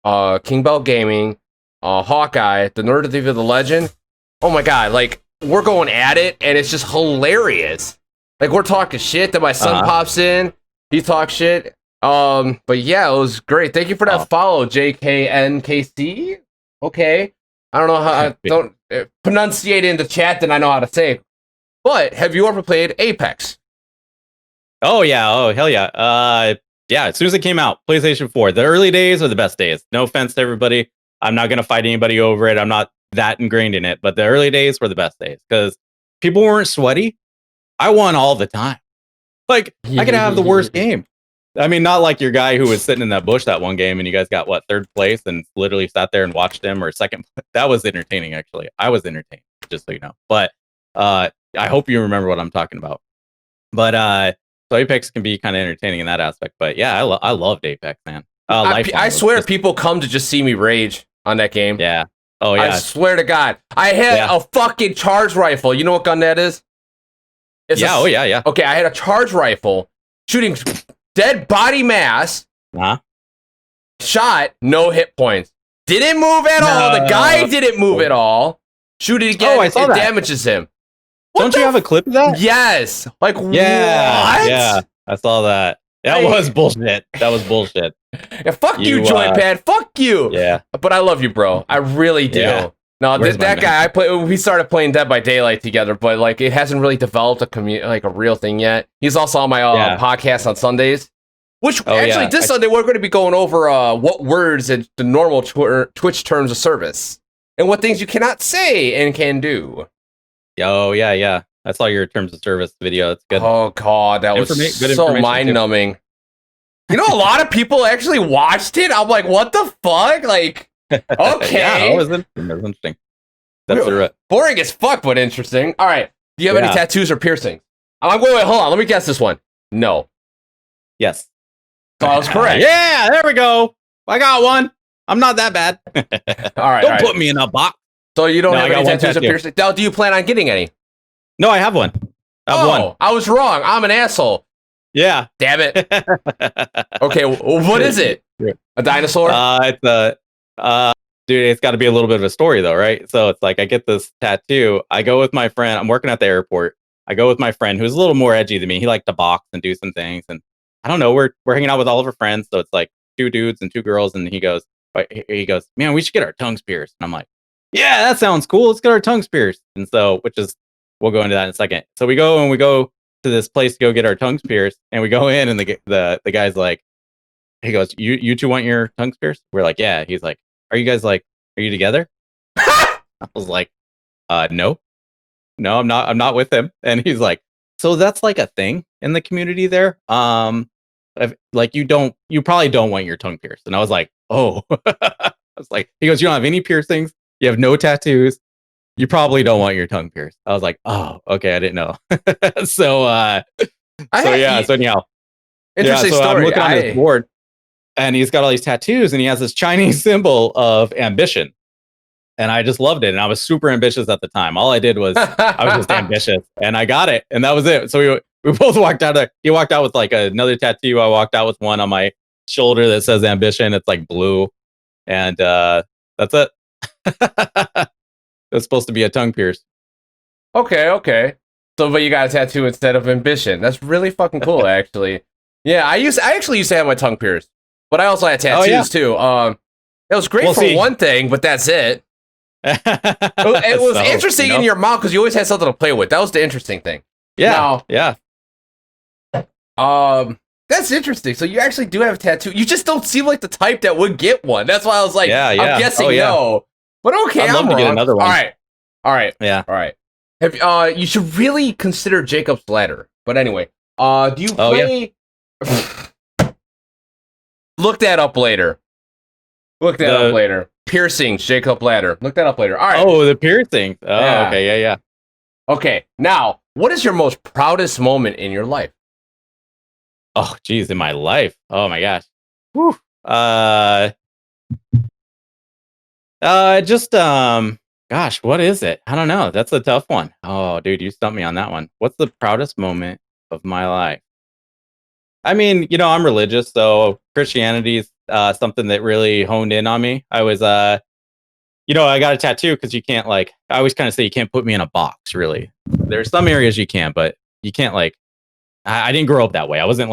King Bell Gaming, Hawkeye, the Nerd of the Legend, oh my god, like we're going at it and it's just hilarious. Like we're talking shit, then my son pops in, he talks shit. But yeah, it was great. Thank you for that follow, JKNKC. Okay. I don't know how I don't pronunciate it in the chat, then I know how to say it. But have you ever played Apex? Oh yeah, oh hell yeah. Yeah, as soon as it came out, PlayStation 4. The early days are the best days. No offense to everybody. I'm not gonna fight anybody over it. I'm not that ingrained in it, but the early days were the best days because people weren't sweaty. I won all the time. Like I could have the worst game. I mean, not like your guy who was sitting in that bush that one game and you guys got what, third place and literally sat there and watched him, or second. That was entertaining actually. I was entertained, just so you know. But I hope you remember what I'm talking about. But so Apex can be kind of entertaining in that aspect. But yeah, I loved Apex, man. I swear people come to just see me rage on that game. Yeah. Oh yeah. I swear to God. I had a fucking charge rifle. You know what gun that is? Yeah. Okay, I had a charge rifle shooting dead body mass. Shot, no hit points. Didn't move at all. The guy didn't move at all. Shoot it again, it damages him. Don't you have a clip of that? Yes. Like, what? Yeah, I saw that. That was bullshit. That was bullshit. Yeah, fuck you, Joypad. Fuck you. Yeah. But I love you, bro. I really do. Yeah. No, that guy, we started playing Dead by Daylight together, but like it hasn't really developed a real thing yet. He's also on my podcast on Sundays, which this Sunday we're going to be going over what words in the normal Twitch terms of service and what things you cannot say and can do. Oh yeah. I saw your terms of service video. It's good. Oh god, that was so mind-numbing. You know, a lot of people actually watched it. I'm like, what the fuck? Like, okay. Yeah, that was interesting. That's boring as fuck, but interesting. All right. Do you have any tattoos or piercings? I'm going, hold on. Let me guess this one. No. Yes. So I was correct. Yeah, there we go. I got one. I'm not that bad. All right. Don't put me in a box. So you don't have any tattoos or piercings? Now, do you plan on getting any? No, I have one. I was wrong. I'm an asshole. Yeah. Damn it. Okay, what is it? A dinosaur? Dude, it's got to be a little bit of a story though, right? So it's like I get this tattoo. I go with my friend. I'm working at the airport. I go with my friend who's a little more edgy than me. He liked to box and do some things, and I don't know. We're hanging out with all of our friends, so it's like 2 dudes and 2 girls, and he goes, man, we should get our tongues pierced. And I'm like, yeah, that sounds cool. Let's get our tongues pierced. And so, we'll go into that in a second. So we go to this place to go get our tongues pierced, and we go in, and the guy's like, he goes, you two want your tongues pierced? We're like, yeah. He's like, are you together? I was like, no, I'm not with him. And he's like, so that's like a thing in the community there. Like you probably don't want your tongue pierced. And I was like, oh. I was like, he goes, you don't have any piercings, you have no tattoos, you probably don't want your tongue pierced. I was like, oh, okay, I didn't know. So anyhow, interesting story. I'm looking on his board, and he's got all these tattoos, and he has this Chinese symbol of ambition. And I just loved it. And I was super ambitious at the time. All I did was I was just ambitious, and I got it. And that was it. So we both walked out. He walked out with like another tattoo. I walked out with one on my shoulder that says ambition. It's like blue. And that's it. It's supposed to be a tongue pierce. Okay. So, but you got a tattoo instead of ambition. That's really fucking cool, actually. Yeah, I actually used to have my tongue pierced, but I also had tattoos too. It was great for one thing, but that's it. It was interesting in your mouth because you always had something to play with. That was the interesting thing. Yeah. That's interesting. So you actually do have a tattoo. You just don't seem like the type that would get one. That's why I was like, I'm guessing no. But okay, I'd love to get another one. All right. Yeah. All right. You should really consider Jacob's Ladder. But anyway, do you play? Look that up later. Look that up later. Piercings, Jacob Ladder. Look that up later. All right. Oh, the piercing. Oh, yeah. Okay. Yeah. Okay. Now, what is your most proudest moment in your life? Oh, geez, in my life. Oh my gosh. Whew. Gosh, what is it? I don't know. That's a tough one. Oh, dude, you stumped me on that one. What's the proudest moment of my life? I mean, I'm religious, so Christianity is something that really honed in on me. I was, I got a tattoo because you can't I always kind of say you can't put me in a box, really. There's some areas you can, but you can't I didn't grow up that way. I wasn't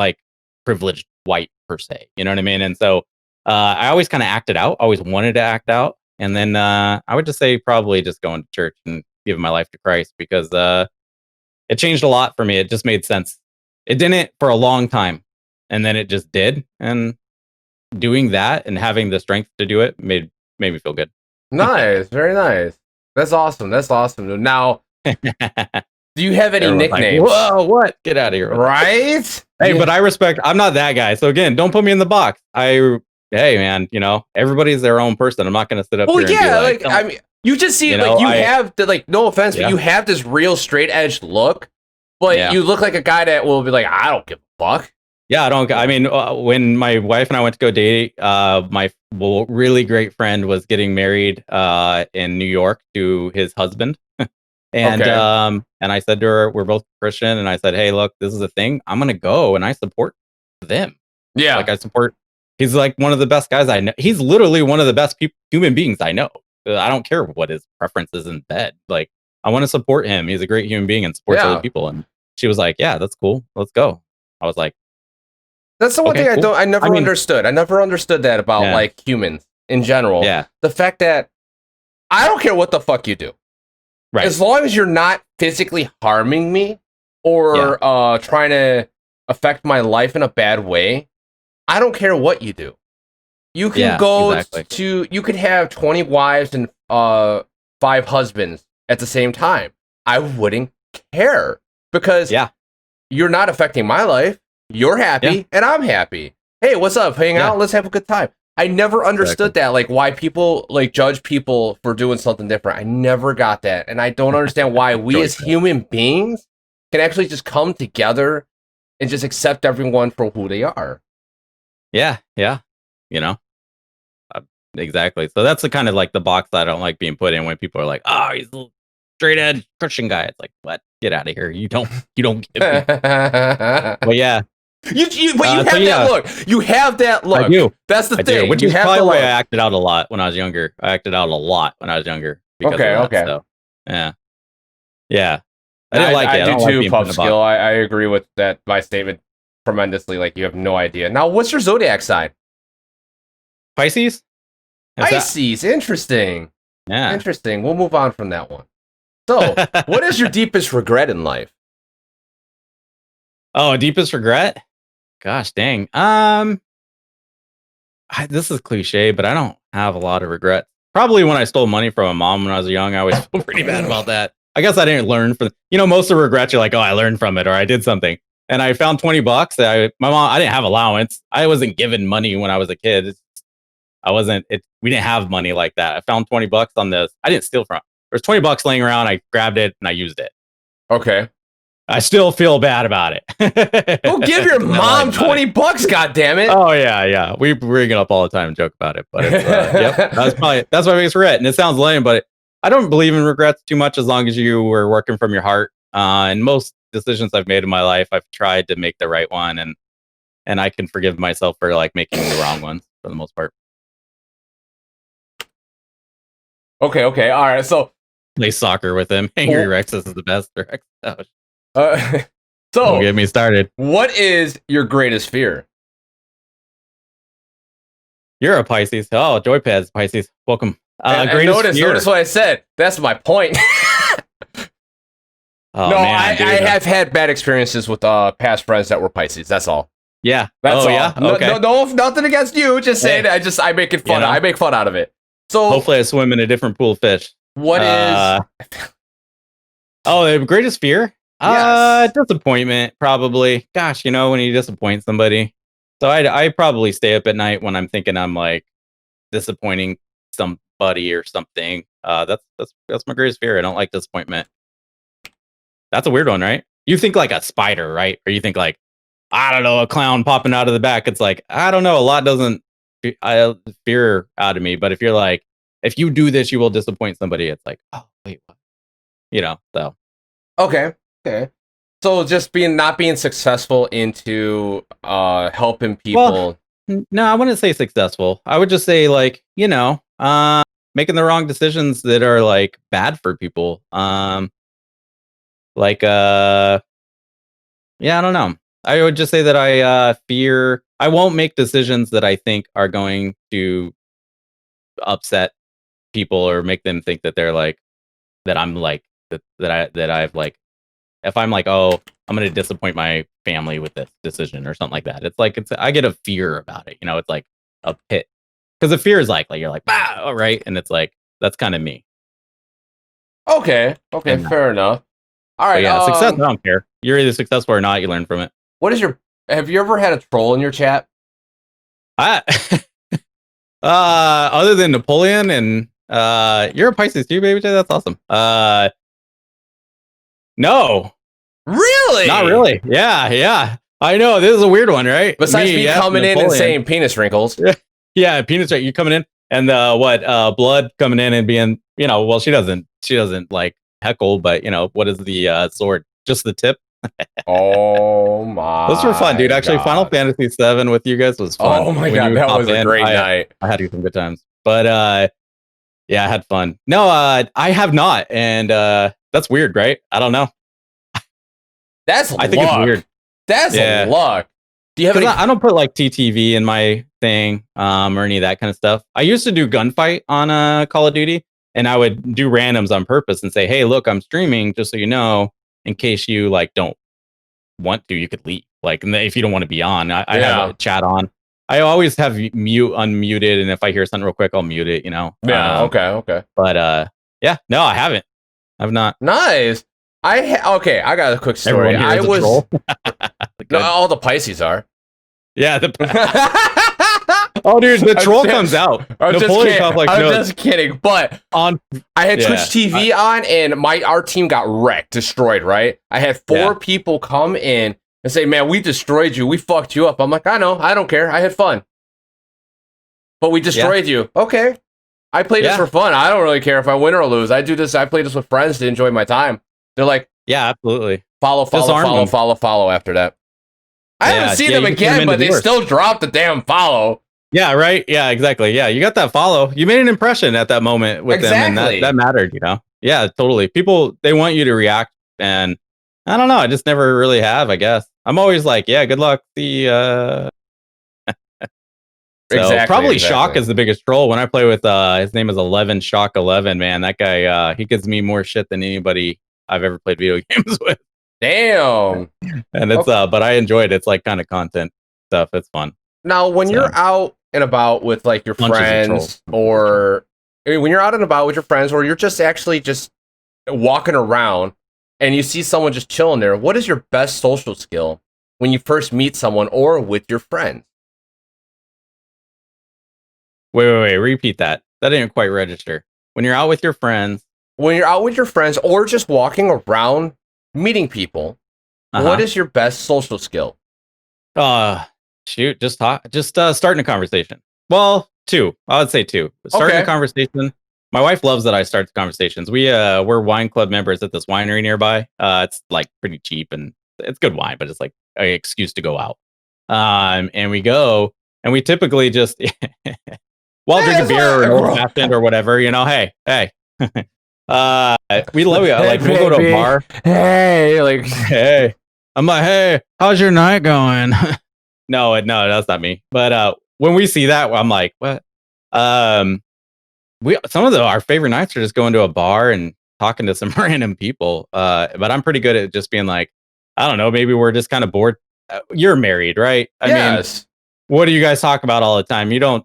privileged white per se. You know what I mean? And so I always kind of acted out, always wanted to act out. And then I would just say probably just going to church and giving my life to Christ because it changed a lot for me. It just made sense. It didn't for a long time. And then it just did. And doing that and having the strength to do it made me feel good. Nice. Very nice. That's awesome. That's awesome. Now, do you have any nicknames? Whoa, what? Get out of here. Right? Hey, but I respect, I'm not that guy. So again, don't put me in the box. Hey, man, everybody's their own person. I'm not going to sit up here and be I mean, you just see, have the, no offense, but you have this real straight edge look, but you look like a guy that will be like, I don't give a fuck. Yeah, I mean, when my wife and I went to go date, my really great friend was getting married in New York to his husband. And I said to her, we're both Christian, and I said, hey, look, this is a thing. I'm gonna go, and I support them. Yeah, I support. He's one of the best guys I know. He's literally one of the best human beings I know. I don't care what his preferences in bed. I want to support him. He's a great human being and supports other people. And she was like, yeah, that's cool. Let's go. I was like, that's the one thing cool. I never understood. I never understood that about humans in general. Yeah, the fact that I don't care what the fuck you do. Right. As long as you're not physically harming me or trying to affect my life in a bad way, I don't care what you do. You can you could have 20 wives and 5 husbands at the same time. I wouldn't care because you're not affecting my life. You're happy and I'm happy. Hey, what's up? Hang out. Let's have a good time. I never understood that, why people judge people for doing something different. I never got that, and I don't understand why we as human beings can actually just come together and just accept everyone for who they are. Yeah, exactly. So that's the kind of the box that I don't like being put in when people are like, "Oh, he's a straight edge Christian guy." It's like, what? Get out of here! You don't get me. But yeah. You have that look. You have that look. I do. That's the thing. Which is probably why I acted out a lot when I was younger. Okay. So, yeah. I didn't like it. I do too, Puff Skill. I agree with that. My statement tremendously. You have no idea. Now, what's your zodiac sign? Pisces. Pisces. Interesting. Yeah. Interesting. We'll move on from that one. So, what is your deepest regret in life? Oh, deepest regret? Gosh dang. This is cliche, but I don't have a lot of regrets. Probably when I stole money from a mom when I was young, I always feel pretty bad about that. I guess I didn't learn from, most of the regrets you're like, oh, I learned from it or I did something. And I found $20. My mom, I didn't have allowance. I wasn't given money when I was a kid. We didn't have money like that. I found $20 on this. I didn't steal from. There's $20 laying around. I grabbed it and I used it. Okay. I still feel bad about it. Go give your mom $20, goddammit. Oh yeah. We bring it up all the time and joke about it, but it's, that's my biggest regret. And it sounds lame, but I don't believe in regrets too much as long as you were working from your heart. And most decisions I've made in my life, I've tried to make the right one, and I can forgive myself for making the wrong ones for the most part. Okay, all right. So play soccer with him. Angry Rex is the best. Rex. So don't get me started. What is your greatest fear? You're a Pisces. Oh, Joypad's Pisces. Welcome. Notice what I said. That's my point. I have had bad experiences with past friends that were Pisces. That's all. Yeah. That's all. Yeah. Okay. No, nothing against you. Just saying. I make it fun. I make fun out of it. So hopefully, I swim in a different pool of fish. What is? The greatest fear? Yes. Disappointment, probably. Gosh, when you disappoint somebody. So I probably stay up at night when I'm thinking I'm disappointing somebody or something. That's my greatest fear. I don't like disappointment. That's a weird one, right? You think like a spider, right? Or you think like, I don't know, a clown popping out of the back. It's like, I don't know, a lot doesn't fear out of me. But if you're like, if you do this, you will disappoint somebody. It's like, oh wait, what? You know. So okay. So just not being successful into helping people. Well, no, I wouldn't say successful. I would just say like, you know, making the wrong decisions that are like bad for people. Like yeah, I don't know. I would just say that I fear I won't make decisions that I think are going to upset people or make them think that they're like that I'm like that I've like if I'm like, oh, I'm gonna disappoint my family with this decision or something like that. It's like I get a fear about it. You know, it's like a pit because the fear is like you're like, bah, all right, and it's like that's kind of me. Okay, fair enough. All right, yeah, success. I don't care. You're either successful or not. You learn from it. Have you ever had a troll in your chat? Other than Napoleon and you're a Pisces too, baby J. That's awesome. No. Really? Not really. Yeah. I know this is a weird one, right? Besides me coming in and saying penis wrinkles. Yeah, penis right. You coming in and blood coming in and being, you know, well, she doesn't like heckle, but you know, what is the sword? Just the tip. Oh my! Those were fun, dude. Actually, God. Final Fantasy VII with you guys was fun. Oh my God, that was a great night. I had some good times, but yeah, I had fun. No, I have not, and that's weird, right? I don't know. I think it's weird. That's luck. Do you have I don't put like TTV in my thing or any of that kind of stuff. I used to do gunfight on Call of Duty, and I would do randoms on purpose and say, hey, look, I'm streaming, just so you know, in case you like don't want to, you could leave. Like if you don't want to be on, I have a chat on. I always have unmuted, and if I hear something real quick, I'll mute it, you know. Yeah, okay. But yeah, no, I haven't. I've not. Nice. I got a quick story. I was no, all the Pisces are. Yeah. Oh, dude, the troll comes out. I'm just kidding. But I had Twitch TV on, and our team got wrecked, destroyed. Right? I had 4 people come in and say, "Man, we destroyed you. We fucked you up." I'm like, I know. I don't care. I had fun, but we destroyed you. Okay. I play this for fun. I don't really care if I win or lose. I do this. I play this with friends to enjoy my time. They're like, yeah, absolutely. Follow after that. I haven't seen them again, but they still dropped the damn follow. Yeah, right. Yeah, exactly. Yeah, you got that follow. You made an impression at that moment with them, and that mattered, you know? Yeah, totally. People, they want you to react, and I don't know. I just never really have, I guess. I'm always like, yeah, good luck. Probably Shock is the biggest troll. When I play with, his name is 11 Shock 11, man. That guy, he gives me more shit than anybody I've ever played video games with. Damn. And it's but I enjoyed it. It's like kind of content stuff. It's fun. Now, when you're out and about with like your friends, or when you're out and about with your friends, or you're just actually just walking around and you see someone just chilling there, what is your best social skill when you first meet someone or with your friends? Wait. Repeat that. That didn't quite register. When you're out with your friends. When you're out with your friends or just walking around meeting people, what is your best social skill? Shoot, just starting a conversation. Well, 2. I would say 2. Starting a conversation. My wife loves that I start the conversations. We're wine club members at this winery nearby. It's like pretty cheap and it's good wine, but it's like an excuse to go out. And we go and we typically just while drinking beer or an old fashioned or whatever, you know, hey. We love it. Like we'll go to a bar. Hey. I'm like, hey, how's your night going? No, that's not me. But when we see that, I'm like, what? Some of our favorite nights are just going to a bar and talking to some random people. But I'm pretty good at just being like, I don't know, maybe we're just kind of bored. You're married, right? I mean, what do you guys talk about all the time? You don't.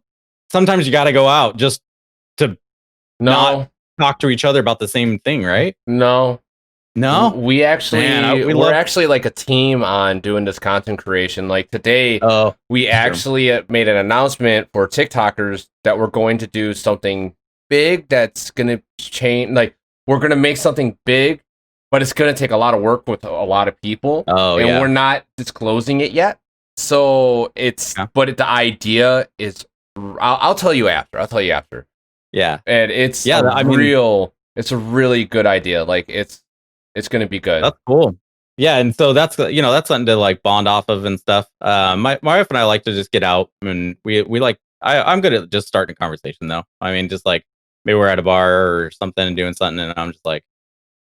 Sometimes you got to go out just to not talk to each other about the same thing, right? No. No, we actually we're actually like a team on doing this content creation. Like today, we actually made an announcement for TikTokers that we're going to do something big that's going to change. Like we're going to make something big, but it's going to take a lot of work with a lot of people. And we're not disclosing it yet. So but the idea is, I'll tell you after. I'll tell you after. Yeah, and it's it's a really good idea. Like it's going to be good. That's cool. Yeah, and so that's that's something to like bond off of and stuff. My wife and I like to just get out, and we like. I'm good at just starting a conversation though. I mean, just like maybe we're at a bar or something and doing something, and I'm just like,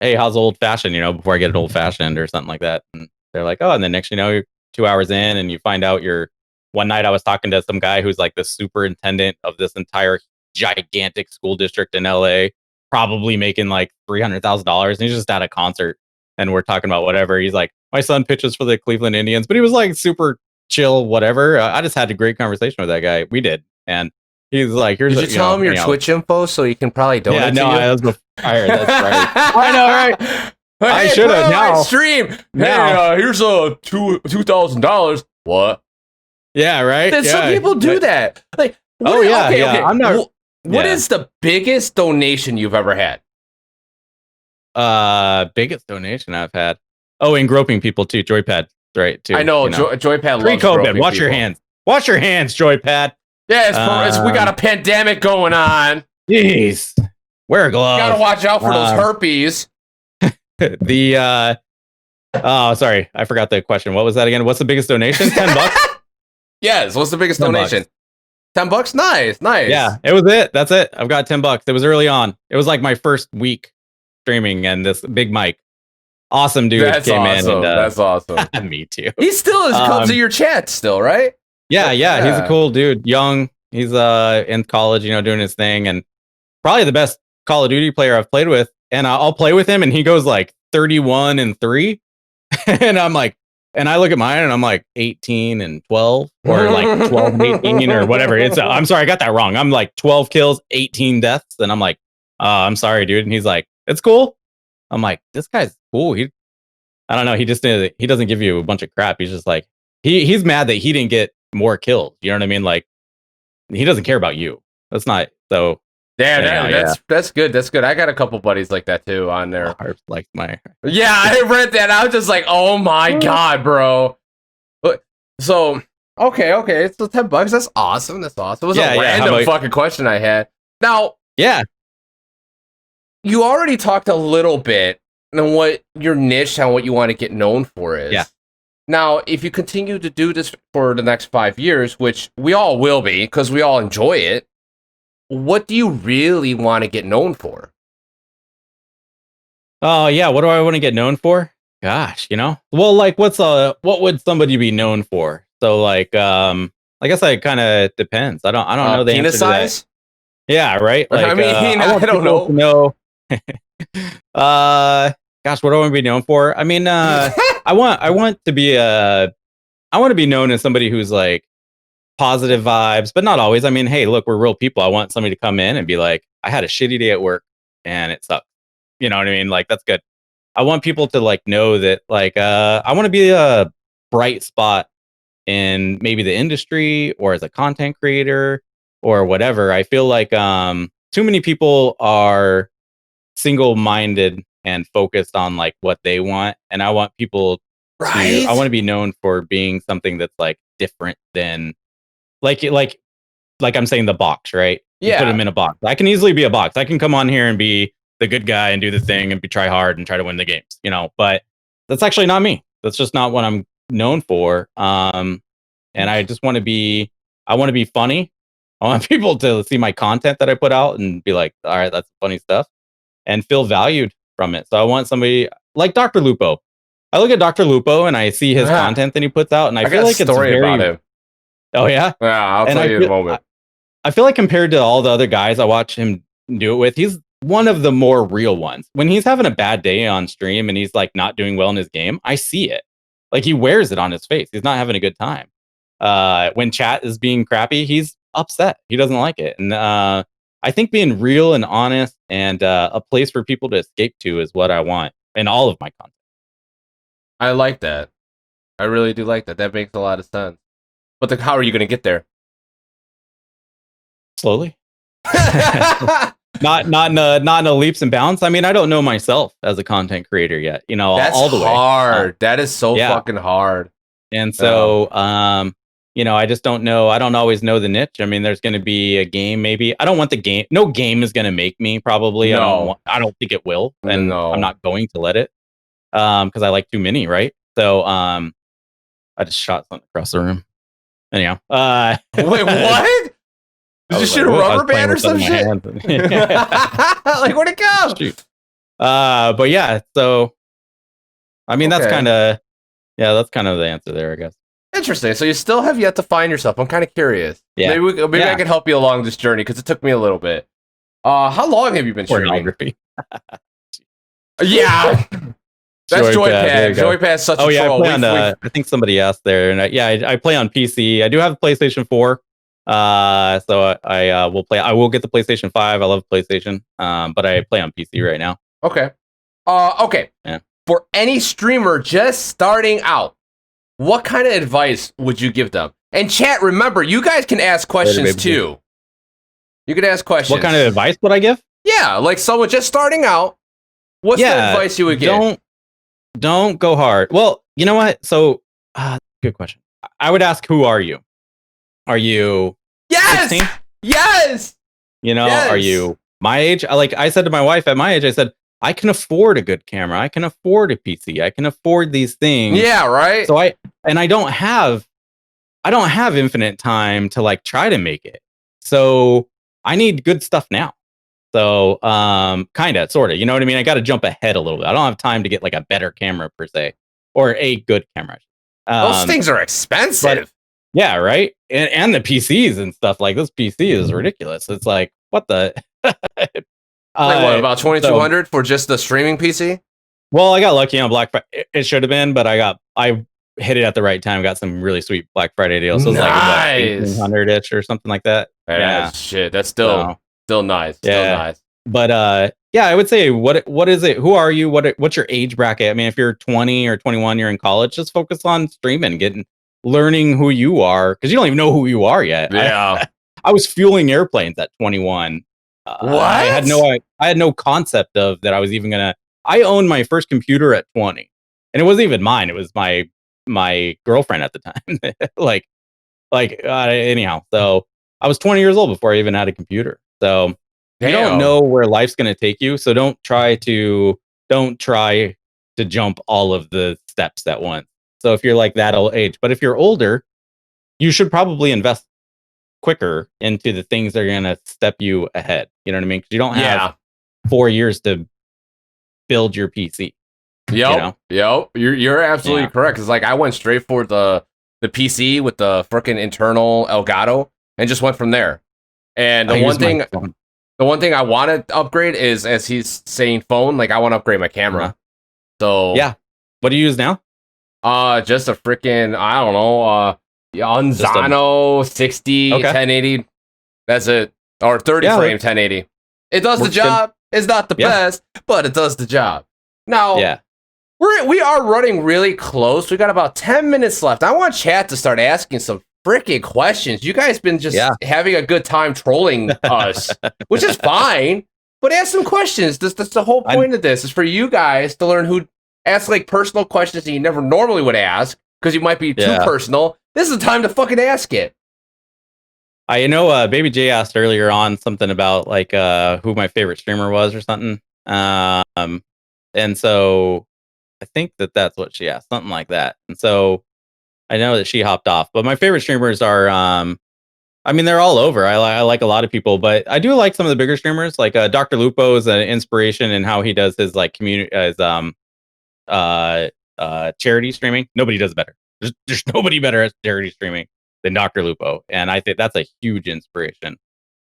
"Hey, how's old fashioned?" Before I get an old fashioned or something like that. And they're like, "Oh," and then next you're 2 hours in, and you find out you're. One night I was talking to some guy who's like the superintendent of this entire gigantic school district in LA. Probably making like $300,000, and he's just at a concert, and we're talking about whatever. He's like, my son pitches for the Cleveland Indians, but he was like super chill, whatever. I just had a great conversation with that guy. We did, and he's like, "Here's." Did you tell him your Twitch info so he can probably donate? Yeah, no, I was before. That's right. I know, right? Hey, I should have now. Stream. Hey, here's a $2,000. What? Yeah, right. Some people do that. Like, okay. I'm not. What is the biggest donation you've ever had? Biggest donation I've had. Oh, and groping people too. Joypad, right? Too. I know. Joypad. Pre-COVID. Wash your hands. Wash your hands, Joypad. Yeah, we got a pandemic going on. Jeez. Wear a glove. You gotta watch out for those herpes. Oh, sorry, I forgot the question. What was that again? What's the biggest donation? $10. Yes. What's the biggest donation? $10. Nice. Yeah, it was it. That's it. I've got $10. It was early on. It was like my first week streaming, and this big mic, awesome dude, came in. And, that's awesome. Me too. He still comes to your chat, still, right? Yeah. He's a cool dude. Young. He's in college, doing his thing, and probably the best Call of Duty player I've played with. And I'll play with him, and he goes like 31-3, and I'm like. And I look at mine and I'm like 18-12 or like 12-18 or whatever. I'm sorry, I got that wrong. I'm like 12 kills, 18 deaths. And I'm like, I'm sorry, dude. And he's like, it's cool. I'm like, this guy's cool. I don't know. He doesn't give you a bunch of crap. He's just like, he's mad that he didn't get more kills. You know what I mean? Like, he doesn't care about you. That's not so. That's good. That's good. I got a couple buddies like that too on there. Like yeah, I read that. I was just like, oh my god, bro. So okay, so $10. That's awesome. It was a random fucking question I had. Now, you already talked a little bit on what your niche and what you want to get known for is. Yeah. Now, if you continue to do this for the next 5 years, which we all will be because we all enjoy it. What do you really want to get known for? Oh yeah, what do I want to get known for? Gosh, well, like what would somebody be known for? So like, I guess it kind of depends. I don't know the penis answer size. To that. Yeah, right. Like, I don't know. Gosh, what do I want to be known for? I mean, I want to be known as somebody who's like. Positive vibes, but not always. I mean, hey, look, we're real people. I want somebody to come in and be like, I had a shitty day at work and it sucked. You know what I mean? Like, that's good. I want people to like know that like I want to be a bright spot in maybe the industry or as a content creator or whatever. I feel like too many people are single-minded and focused on like what they want, and I want people I want to be known for being something that's like different than like I'm saying the box, right? Yeah. You put them in a box. I can easily be a box. I can come on here and be the good guy and do the thing and try hard and try to win the games, but that's actually not me. That's just not what I'm known for. And I just want to be funny. I want people to see my content that I put out and be like, all right, that's funny stuff and feel valued from it. So I want somebody like Dr. Lupo. I look at Dr. Lupo and I see his content that he puts out and I feel like it's very about him. Oh yeah? Yeah, I'll tell you in a moment. I feel like compared to all the other guys I watch him do it with, he's one of the more real ones. When he's having a bad day on stream and he's like not doing well in his game, I see it. Like he wears it on his face. He's not having a good time. When chat is being crappy, he's upset. He doesn't like it. And I think being real and honest and a place for people to escape to is what I want. in all of my content. I like that. I really do like that. That makes a lot of sense. But how are you going to get there? Slowly. not in a leaps and bounds. I mean, I don't know myself as a content creator yet. You know, that's all the way. Hard. That is so fucking hard. And so, you know, I just don't know. I don't always know the niche. I mean, there's going to be a game, maybe. I don't want the game. No game is going to make me. Probably. No. I don't think it will, and no. I'm not going to let it. Because I like too many, right? So, I just shot something across the room. Anyhow, wait, what? Did you shoot a rubber band or some shit? Like, where'd it go? Shoot. But yeah, so I mean, that's kind of the answer there, I guess. Interesting. So you still have yet to find yourself. I'm kind of curious. Yeah. Maybe I can help you along this journey because it took me a little bit. How long have you been streaming? Yeah. That's Joypad. Joypad's such a troll. I think somebody asked there, and I play on PC. I do have a PlayStation 4. So I will play. I will get the PlayStation 5. I love PlayStation. But I play on PC right now. Okay. Okay. Yeah. For any streamer just starting out, what kind of advice would you give them? And chat, remember, you guys can ask questions too. You can ask questions. What kind of advice would I give? Yeah, like someone just starting out. What's the advice you would give? Don't go hard. Well, you know what? So, good question. I would ask, who are you? Are you 16? Yes! You know, are you my age? I said to my wife at my age, I said, I can afford a good camera. I can afford a PC. I can afford these things. Yeah, right? So I don't have infinite time to like try to make it. So I need good stuff now. So, kind of, sort of, you know what I mean? I got to jump ahead a little bit. I don't have time to get like a better camera per se, or a good camera. Those things are expensive. Yeah, right. And the PCs and stuff, like this PC is ridiculous. It's like, what the? Like what, about 2,200 for just the streaming PC? Well, I got lucky on Black Friday. It should have been, but I hit it at the right time. Got some really sweet Black Friday deals. So it was like 1,800-ish or something like that. Yeah, shit. That's still nice. Still nice. But I would say, what is it? Who are you? What's your age bracket? I mean, if you're 20 or 21, you're in college, just focus on streaming, learning who you are, because you don't even know who you are yet. Yeah. I was fueling airplanes at 21. What? I had no concept of that I was even gonna. I owned my first computer at 20, and it wasn't even mine. It was my girlfriend at the time. Anyhow, so I was 20 years old before I even had a computer. So you don't know where life's gonna take you. So don't try to jump all of the steps at once. So if you're like that old age, but if you're older, you should probably invest quicker into the things that are going to step you ahead. You know what I mean? Because you don't have 4 years to build your PC. Yep. You're absolutely correct. Because like I went straight for the PC with the freaking internal Elgato and just went from there. And the one thing I want to upgrade is, as he's saying, phone. Like I want to upgrade my camera. So yeah, what do you use now? Just a freaking, I don't know, Anzano 60 1080. That's it. Or 30 frame 1080. It does the job. Good. It's not the best, but it does the job. Now, we are running really close. We got about 10 minutes left. I want chat to start asking some freaking questions. You guys been just having a good time trolling us, which is fine. But ask some questions. That's the whole point of this, is for you guys to learn who. Ask like personal questions that you never normally would ask because you might be too personal. This is the time to fucking ask it. I know Baby J asked earlier on something about like who my favorite streamer was or something. And so I think that's what she asked, something like that. And so I know that she hopped off, but my favorite streamers are I mean, they're all over. I like a lot of people, but I do like some of the bigger streamers. Like Dr. Lupo is an inspiration in how he does his like community charity streaming. Nobody does better. There's nobody better at charity streaming than Dr. Lupo, and I think that's a huge inspiration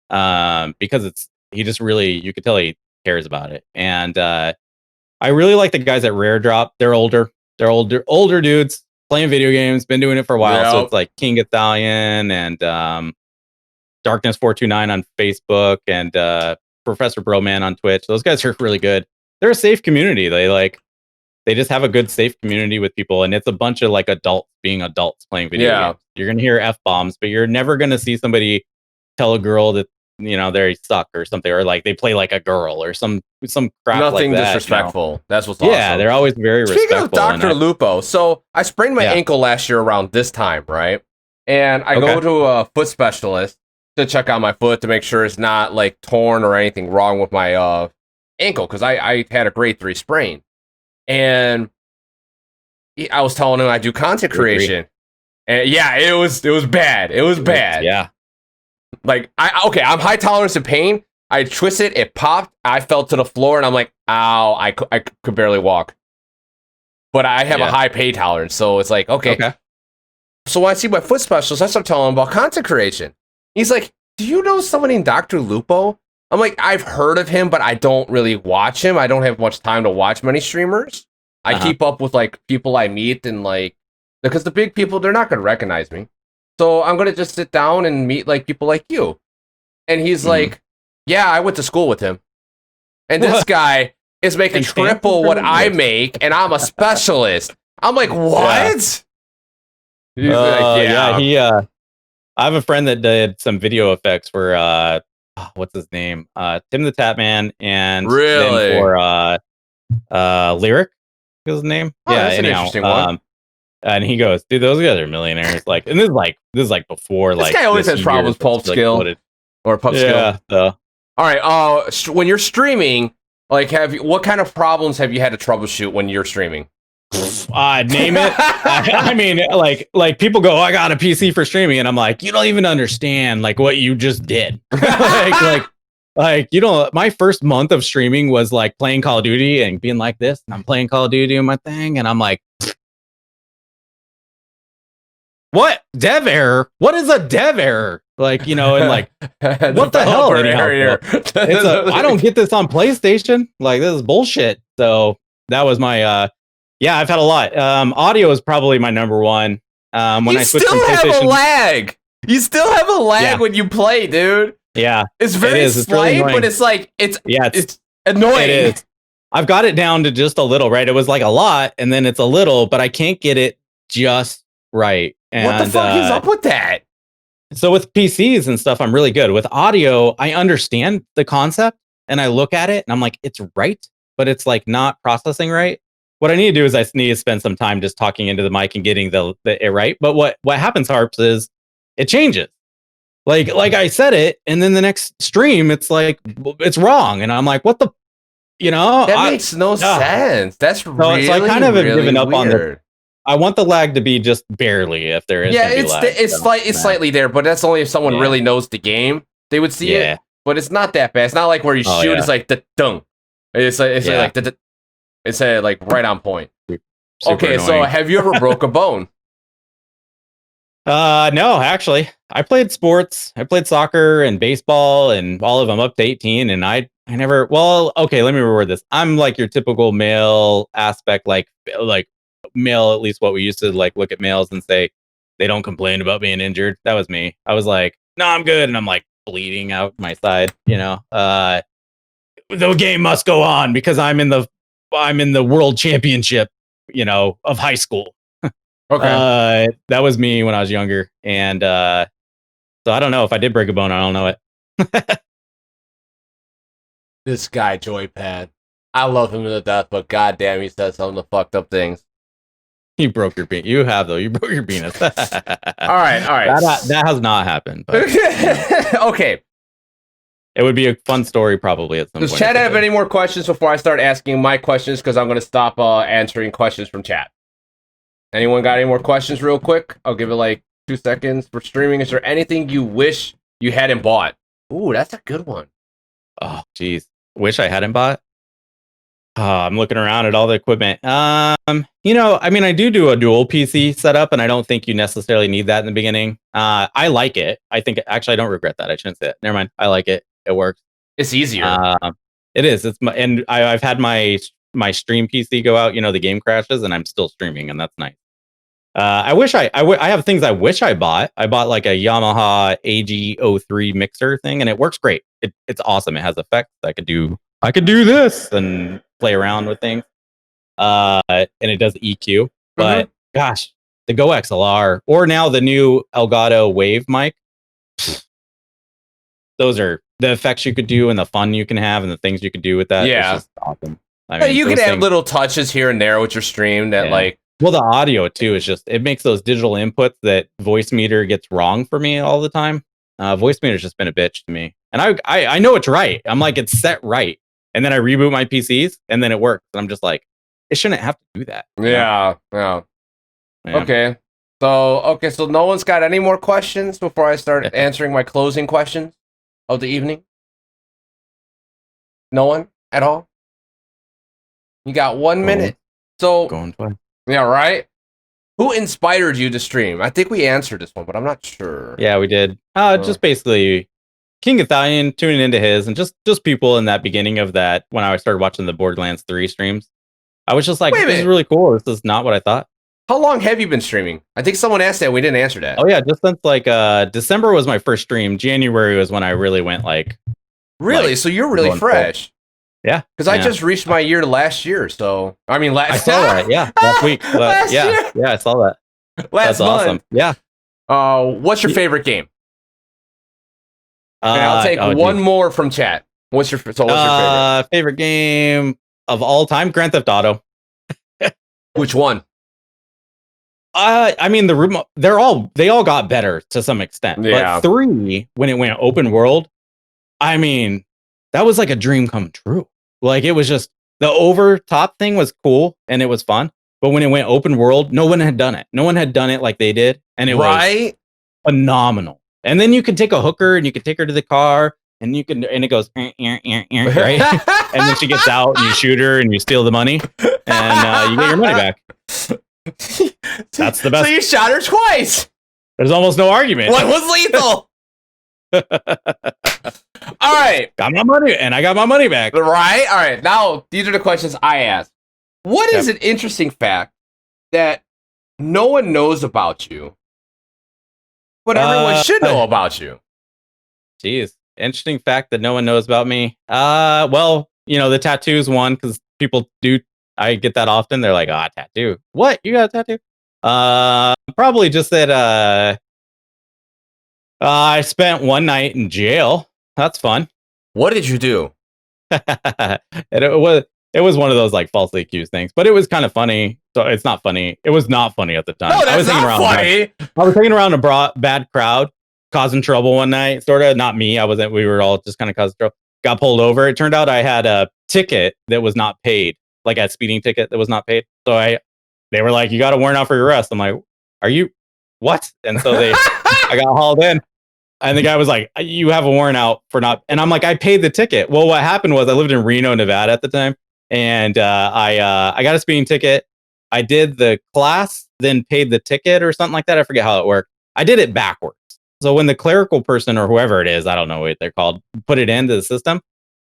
because he just really, you could tell he cares about it. And I really like the guys at Rare Drop. They're older dudes playing video games, been doing it for a while. So it's like King Italian and Darkness 429 on Facebook and Professor Broman on Twitch. Those guys are really good. They're a safe community. they just have a good, safe community with people, and it's a bunch of like adults being adults playing video games. You're gonna hear F-bombs, but you're never gonna see somebody tell a girl that they suck or something, or like they play like a girl or some crap. Nothing like that, disrespectful. That's what's yeah, awesome. they're always very Speaking respectful. of Dr. Lupo, so I sprained my ankle last year around this time, right? And I go to a foot specialist to check out my foot to make sure it's not like torn or anything wrong with my ankle, because I had a grade 3 sprain. And I was telling him I do content creation. And yeah, it was bad. It was bad. Yeah. Like, I'm high tolerance of pain. I twisted, it popped, I fell to the floor, and I'm like, ow, I could barely walk. But I have a high pain tolerance, so it's like, okay. So when I see my foot specialist, I start telling him about content creation. He's like, do you know someone named Dr. Lupo? I'm like, I've heard of him, but I don't really watch him. I don't have much time to watch many streamers. I keep up with like people I meet, and like, because the big people, they're not going to recognize me. So I'm going to just sit down and meet like people like you. And he's like, yeah, I went to school with him. And this guy is making triple what I make, and I'm a specialist. I'm like, what? He's like, I have a friend that did some video effects for what's his name? Tim the Tapman, and really for Lyric is his name. Oh, yeah, that's an interesting one. And he goes, dude, those guys are millionaires. Like, and this is like before, this guy always has problems with pulp skill or pup skill. So. All right. When you're streaming, like, what kind of problems have you had to troubleshoot when you're streaming? Name it. I mean, like people go, I got a PC for streaming, and I'm like, you don't even understand like what you just did. like you know, my first month of streaming was like playing Call of Duty and being like this, and I'm playing Call of Duty and my thing, and I'm like, what dev error? What is a dev error? Like, and like, what the hell? I don't get this on PlayStation. Like, this is bullshit. So that was my yeah, I've had a lot. Audio is probably my number one. When I switched from PlayStation, have a lag. You still have a lag when you play, dude. Yeah, it's very slight, but it's like it's annoying. It is. I've got it down to just a little, right? It was like a lot, and then it's a little, but I can't get it just right. And, what the fuck is up with that? So with PCs and stuff, I'm really good. With audio, I understand the concept, and I look at it, and I'm like, it's right, but it's like not processing right. What I need to do is I need to spend some time just talking into the mic and getting it right. But what happens, Harps, is it changes. Like I said it, and then the next stream, it's like it's wrong, and I'm like, what the, that makes no sense. That's really, so I kind of have really given up weird. on the. I want the lag to be just barely, if there is. Yeah, it's slightly there, but that's only if someone really knows the game. They would see it, but it's not that bad. It's not like where you shoot. It's like the dung. It's like right on point. Super annoying. So have you ever broke a bone? No, actually, I played sports. I played soccer and baseball and all of them up to 18, and I never. Well, okay, let me reword this. I'm like your typical male aspect, like male, at least what we used to like look at males and say they don't complain about being injured. That was me. I was like, no, I'm good, and I'm like bleeding out my side. The game must go on because I'm in the world championship, of high school. Okay. That was me when I was younger, and so I don't know if I did break a bone. I don't know it. This guy Joypad, I love him to death, but goddamn, he says some of the fucked up things. You broke your penis. You have though. You broke your penis. all right. That has not happened. But, okay. It would be a fun story probably at some point. Does chat have any more questions before I start asking my questions? Because I'm going to stop answering questions from chat. Anyone got any more questions real quick? I'll give it like 2 seconds for streaming. Is there anything you wish you hadn't bought? Ooh, that's a good one. Oh, geez. Wish I hadn't bought? I'm looking around at all the equipment. I do a dual PC setup, and I don't think you necessarily need that in the beginning. I like it. I think, actually, I don't regret that. I shouldn't say it. Never mind. I like it. It works. It's easier. It is. I've had my stream PC go out. The game crashes, and I'm still streaming, and that's nice. I have things I wish I bought. I bought like a Yamaha AG03 mixer thing, and it works great. It's awesome. It has effects. I could do this and play around with things. and it does EQ. But gosh, the Go XLR or now the new Elgato Wave mic. Those are the effects you could do and the fun you can have and the things you could do with that. Yeah, it's just awesome. I mean, you can add little touches here and there with your stream that like. Well, the audio too is just it makes those digital inputs that voice meter gets wrong for me all the time. Voice meter's just been a bitch to me, and I know it's right. I'm like it's set right, and then I reboot my PCs and then it works, and I'm just like it shouldn't have to do that. Yeah. Okay. So no one's got any more questions before I start answering my closing questions of the evening. No one at all. You got 1 minute. So going twice. Yeah, right. Who inspired you to stream? I think we answered this one, but I'm not sure. Yeah, we did. Just basically King Italian, tuning into his, and just people in that beginning of that when I started watching the Borderlands 3 streams. I was just like, this is really cool. This is not what I thought. How long have you been streaming? I think someone asked that. We didn't answer that. Oh yeah, just since like December was my first stream. January was when I really went like. Really? So you're really fresh. Yeah, because I just reached my year last year. So I mean, I saw that. Yeah, last week. Last year? Yeah, I saw that. That's awesome. Yeah. What's your favorite game? And I'll take one more from chat. What's your favorite? Favorite game of all time? Grand Theft Auto. Which one? I mean, they all got better to some extent. Yeah. But 3, when it went open world, I mean, that was like a dream come true. Like it was just the over top thing was cool and it was fun. But when it went open world, no one had done it. No one had done it like they did. And it was phenomenal. And then you could take a hooker and you could take her to the car and it goes, right? And then she gets out and you shoot her and you steal the money and you get your money back. That's the best. So you shot her twice. There's almost no argument. One was lethal. All right. Got my money and I got my money back. Right? All right. Now, these are the questions I asked. What is an interesting fact that no one knows about you, but everyone should know about you? Jeez. Interesting fact that no one knows about me. Well, the tattoos one, because people do. I get that often. They're like, tattoo. What? You got a tattoo? Probably just that I spent one night in jail. That's fun. What did you do? It was one of those like falsely accused things, but it was kind of funny. So it's not funny. It was not funny at the time. No, that's not funny. I was hanging around a bad crowd, causing trouble one night. Sort of, not me. I wasn't. We were all just kind of causing trouble. Got pulled over. It turned out I had a ticket that was not paid, like a speeding ticket that was not paid. So they were like, "You got a warrant out for your arrest." I'm like, "Are you what?" And so I got hauled in. And the guy was like, "You have a warrant out for not," and I'm like, "I paid the ticket." Well, what happened was I lived in Reno, Nevada at the time, and I got a speeding ticket. I did the class, then paid the ticket or something like that. I forget how it worked. I did it backwards. So when the clerical person or whoever it is, I don't know what they're called, put it into the system,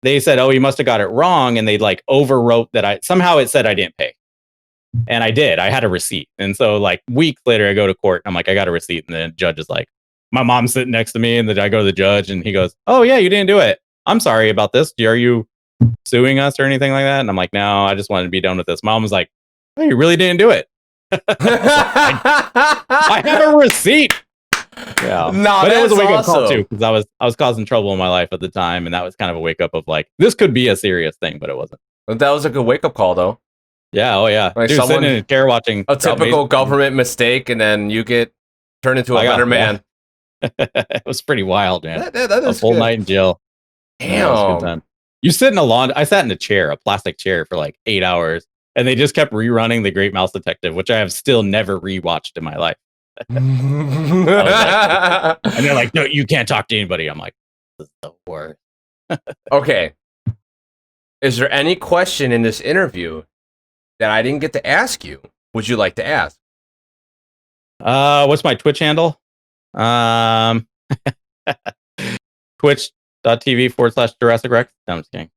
they said, "Oh, you must have got it wrong," and they like overwrote that somehow it said I didn't pay. And I did. I had a receipt. And so like weeks later, I go to court. And I'm like, I got a receipt. And the judge is like, my mom's sitting next to me, and I go to the judge, and he goes, "Oh yeah, you didn't do it. I'm sorry about this. Are you suing us or anything like that?" And I'm like, "No, I just wanted to be done with this." My mom was like, "Oh, you really didn't do it." I have a receipt. Yeah, no, but it was a wake up call too, because I was causing trouble in my life at the time, and that was kind of a wake up of like this could be a serious thing, but it wasn't. But that was a good wake up call, though. Yeah. Oh yeah. Like dude, sitting in a chair watching a typical government mistake, and then you get turned into a better man. Yeah. It was pretty wild, man. That is a full good. night in jail. Damn. You sit in I sat in a chair, a plastic chair, for like 8 hours, and they just kept rerunning The Great Mouse Detective, which I have still never rewatched in my life. And they're like, "No, you can't talk to anybody." I'm like, "This is the worst." Okay. Is there any question in this interview that I didn't get to ask you? Would you like to ask? What's my Twitch handle? Twitch.tv/Jurassicwrex. No, I'm just kidding.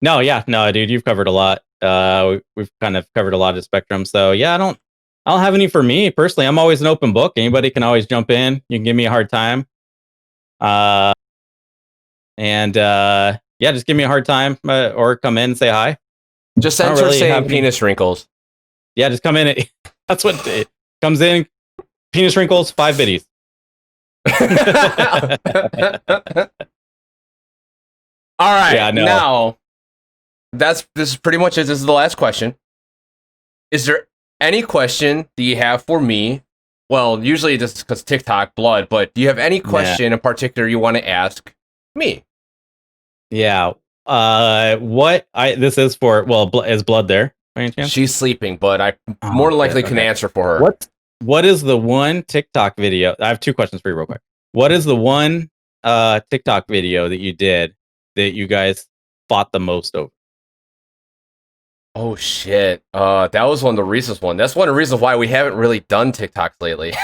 No, dude, you've covered a lot. We've kind of covered a lot of the spectrum. So yeah, I don't have any for me personally. I'm always an open book. Anybody can always jump in. You can give me a hard time. Yeah, just give me a hard time or come in and say hi. Just enter saying penis wrinkles. Yeah, just come in. That's what it comes in. Penis wrinkles, 5 biddies. All right. Yeah, no. Now, this is pretty much it. This is the last question. Is there any question that you have for me? Well, usually just because TikTok blood, but do you have any question in particular you want to ask me? Yeah. This is for, well, is Blood there by any chance? She's sleeping, but I more than likely can answer for her. What is the one TikTok video? I have 2 questions for you real quick. What is the one TikTok video that you did that you guys fought the most over? Oh shit. That was one of the reasons one. That's one of the reasons why we haven't really done TikToks lately.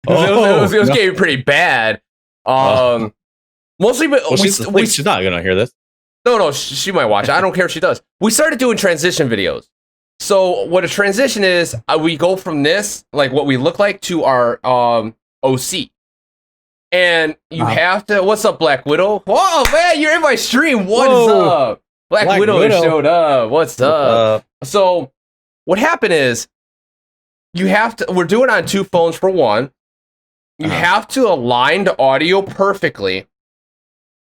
It was getting pretty bad. Mostly, but well, she's not gonna hear this. No, she might watch. I don't care if she does. We started doing transition videos. So what a transition is, we go from this, like what we look like, to our OC. And you have to. What's up, Black Widow? Whoa, man, you're in my stream. What is up? Black Widow showed up. What's up? So what happened is, you have to. We're doing it on 2 phones for one. You have to align the audio perfectly,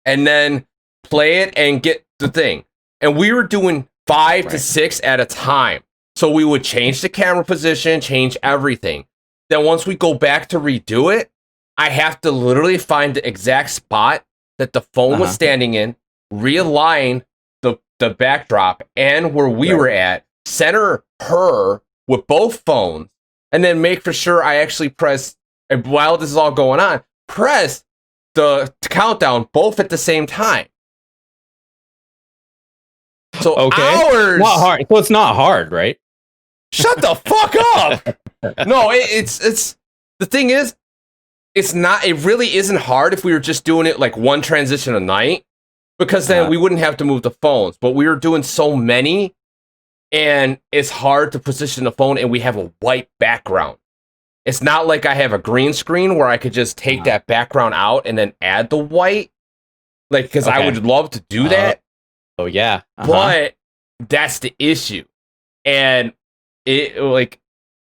and then play it and get the thing. And we were doing 5 to 6 at a time. So we would change the camera position, change everything. Then once we go back to redo it, I have to literally find the exact spot that the phone was standing in, realign the backdrop and where we were at, center her with both phones, and then make for sure I actually press, and while this is all going on, press the countdown both at the same time. So hours. Not hard. So it's not hard, right? Shut the fuck up. No, it's the thing is, it's not. It really isn't hard if we were just doing it like one transition a night, because then we wouldn't have to move the phones. But we were doing so many, and it's hard to position the phone, and we have a white background. It's not like I have a green screen where I could just take that background out and then add the white, like because I would love to do that. Oh yeah, but that's the issue, and it like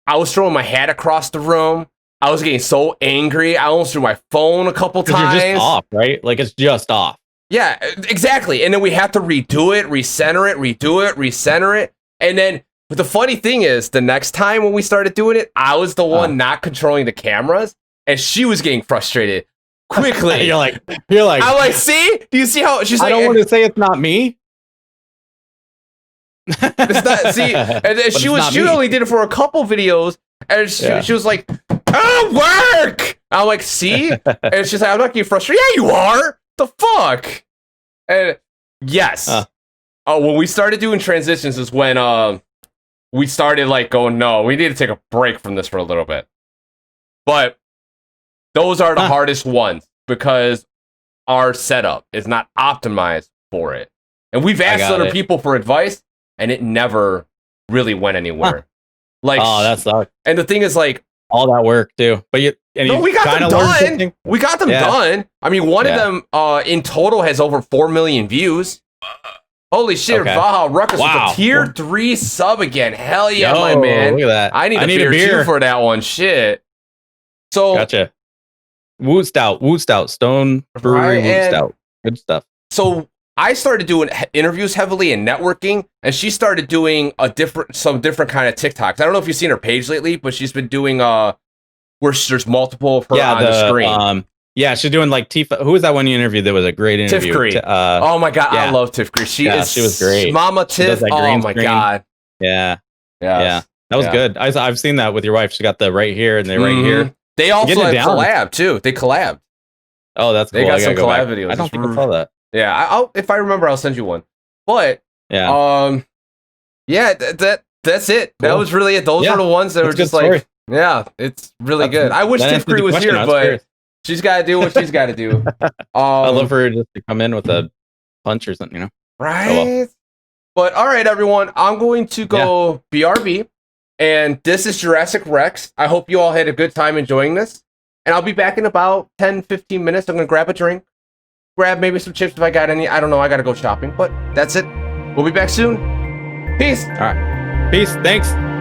I was throwing my hat across the room. I was getting so angry. I almost threw my phone a couple times. You're just off, right? Like it's just off. Yeah, exactly. And then we have to redo it, recenter it, redo it, recenter it, and then. But the funny thing is, the next time when we started doing it, I was the one not controlling the cameras, and she was getting frustrated quickly. You're like, I'm like, see? Do you see how she's like? I don't want to say it's not me. It's not. See, and then she only did it for a couple videos, and she was like, "Oh, work!" I'm like, see? And she's like, "I'm not getting frustrated." Yeah, you are. The fuck. And yes, when we started doing transitions is when we started like going, no, we need to take a break from this for a little bit. But those are the hardest ones because our setup is not optimized for it. And we've asked other people for advice, and it never really went anywhere. Like, that sucks. And the thing is, like, all that work too. But we got them done. We got them done. I mean, one of them in total has over 4 million views. Holy shit, Vaha Ruckus with a tier 3 sub again. Hell yeah, my man. Look at that. I need a beer too for that one. Shit. So gotcha. Woot Stout, Stone Brewery Woot Stout. Good stuff. So I started doing interviews heavily and networking, and she started doing some different kind of TikToks. I don't know if you've seen her page lately, but she's been doing where there's multiple of her on the screen. Yeah, she's doing like Tifa. Who was that one you interviewed that was a great interview? Tiff Cree. Oh my god, I love Tiff Cree. She was great. Mama Tiff. Oh my god. Yeah. That was good. I've seen that with your wife. She got the right here and the right here. They also have collab too. They collabed. Oh, that's cool. They got some collab videos. I don't think I saw that. Yeah, I'll if I remember, I'll send you one. But that's it. Cool. That was really it. Those were the ones that were just like, it's really good. I wish Tiff Cree was here, but. She's got to do what she's got to do. I love her just to come in with a punch or something, Right? Oh, well. But all right, everyone. I'm going to go BRB. And this is Jurassicwrex. I hope you all had a good time enjoying this. And I'll be back in about 10, 15 minutes. I'm going to grab a drink. Grab maybe some chips if I got any. I don't know. I got to go shopping. But that's it. We'll be back soon. Peace. All right. Peace. Thanks.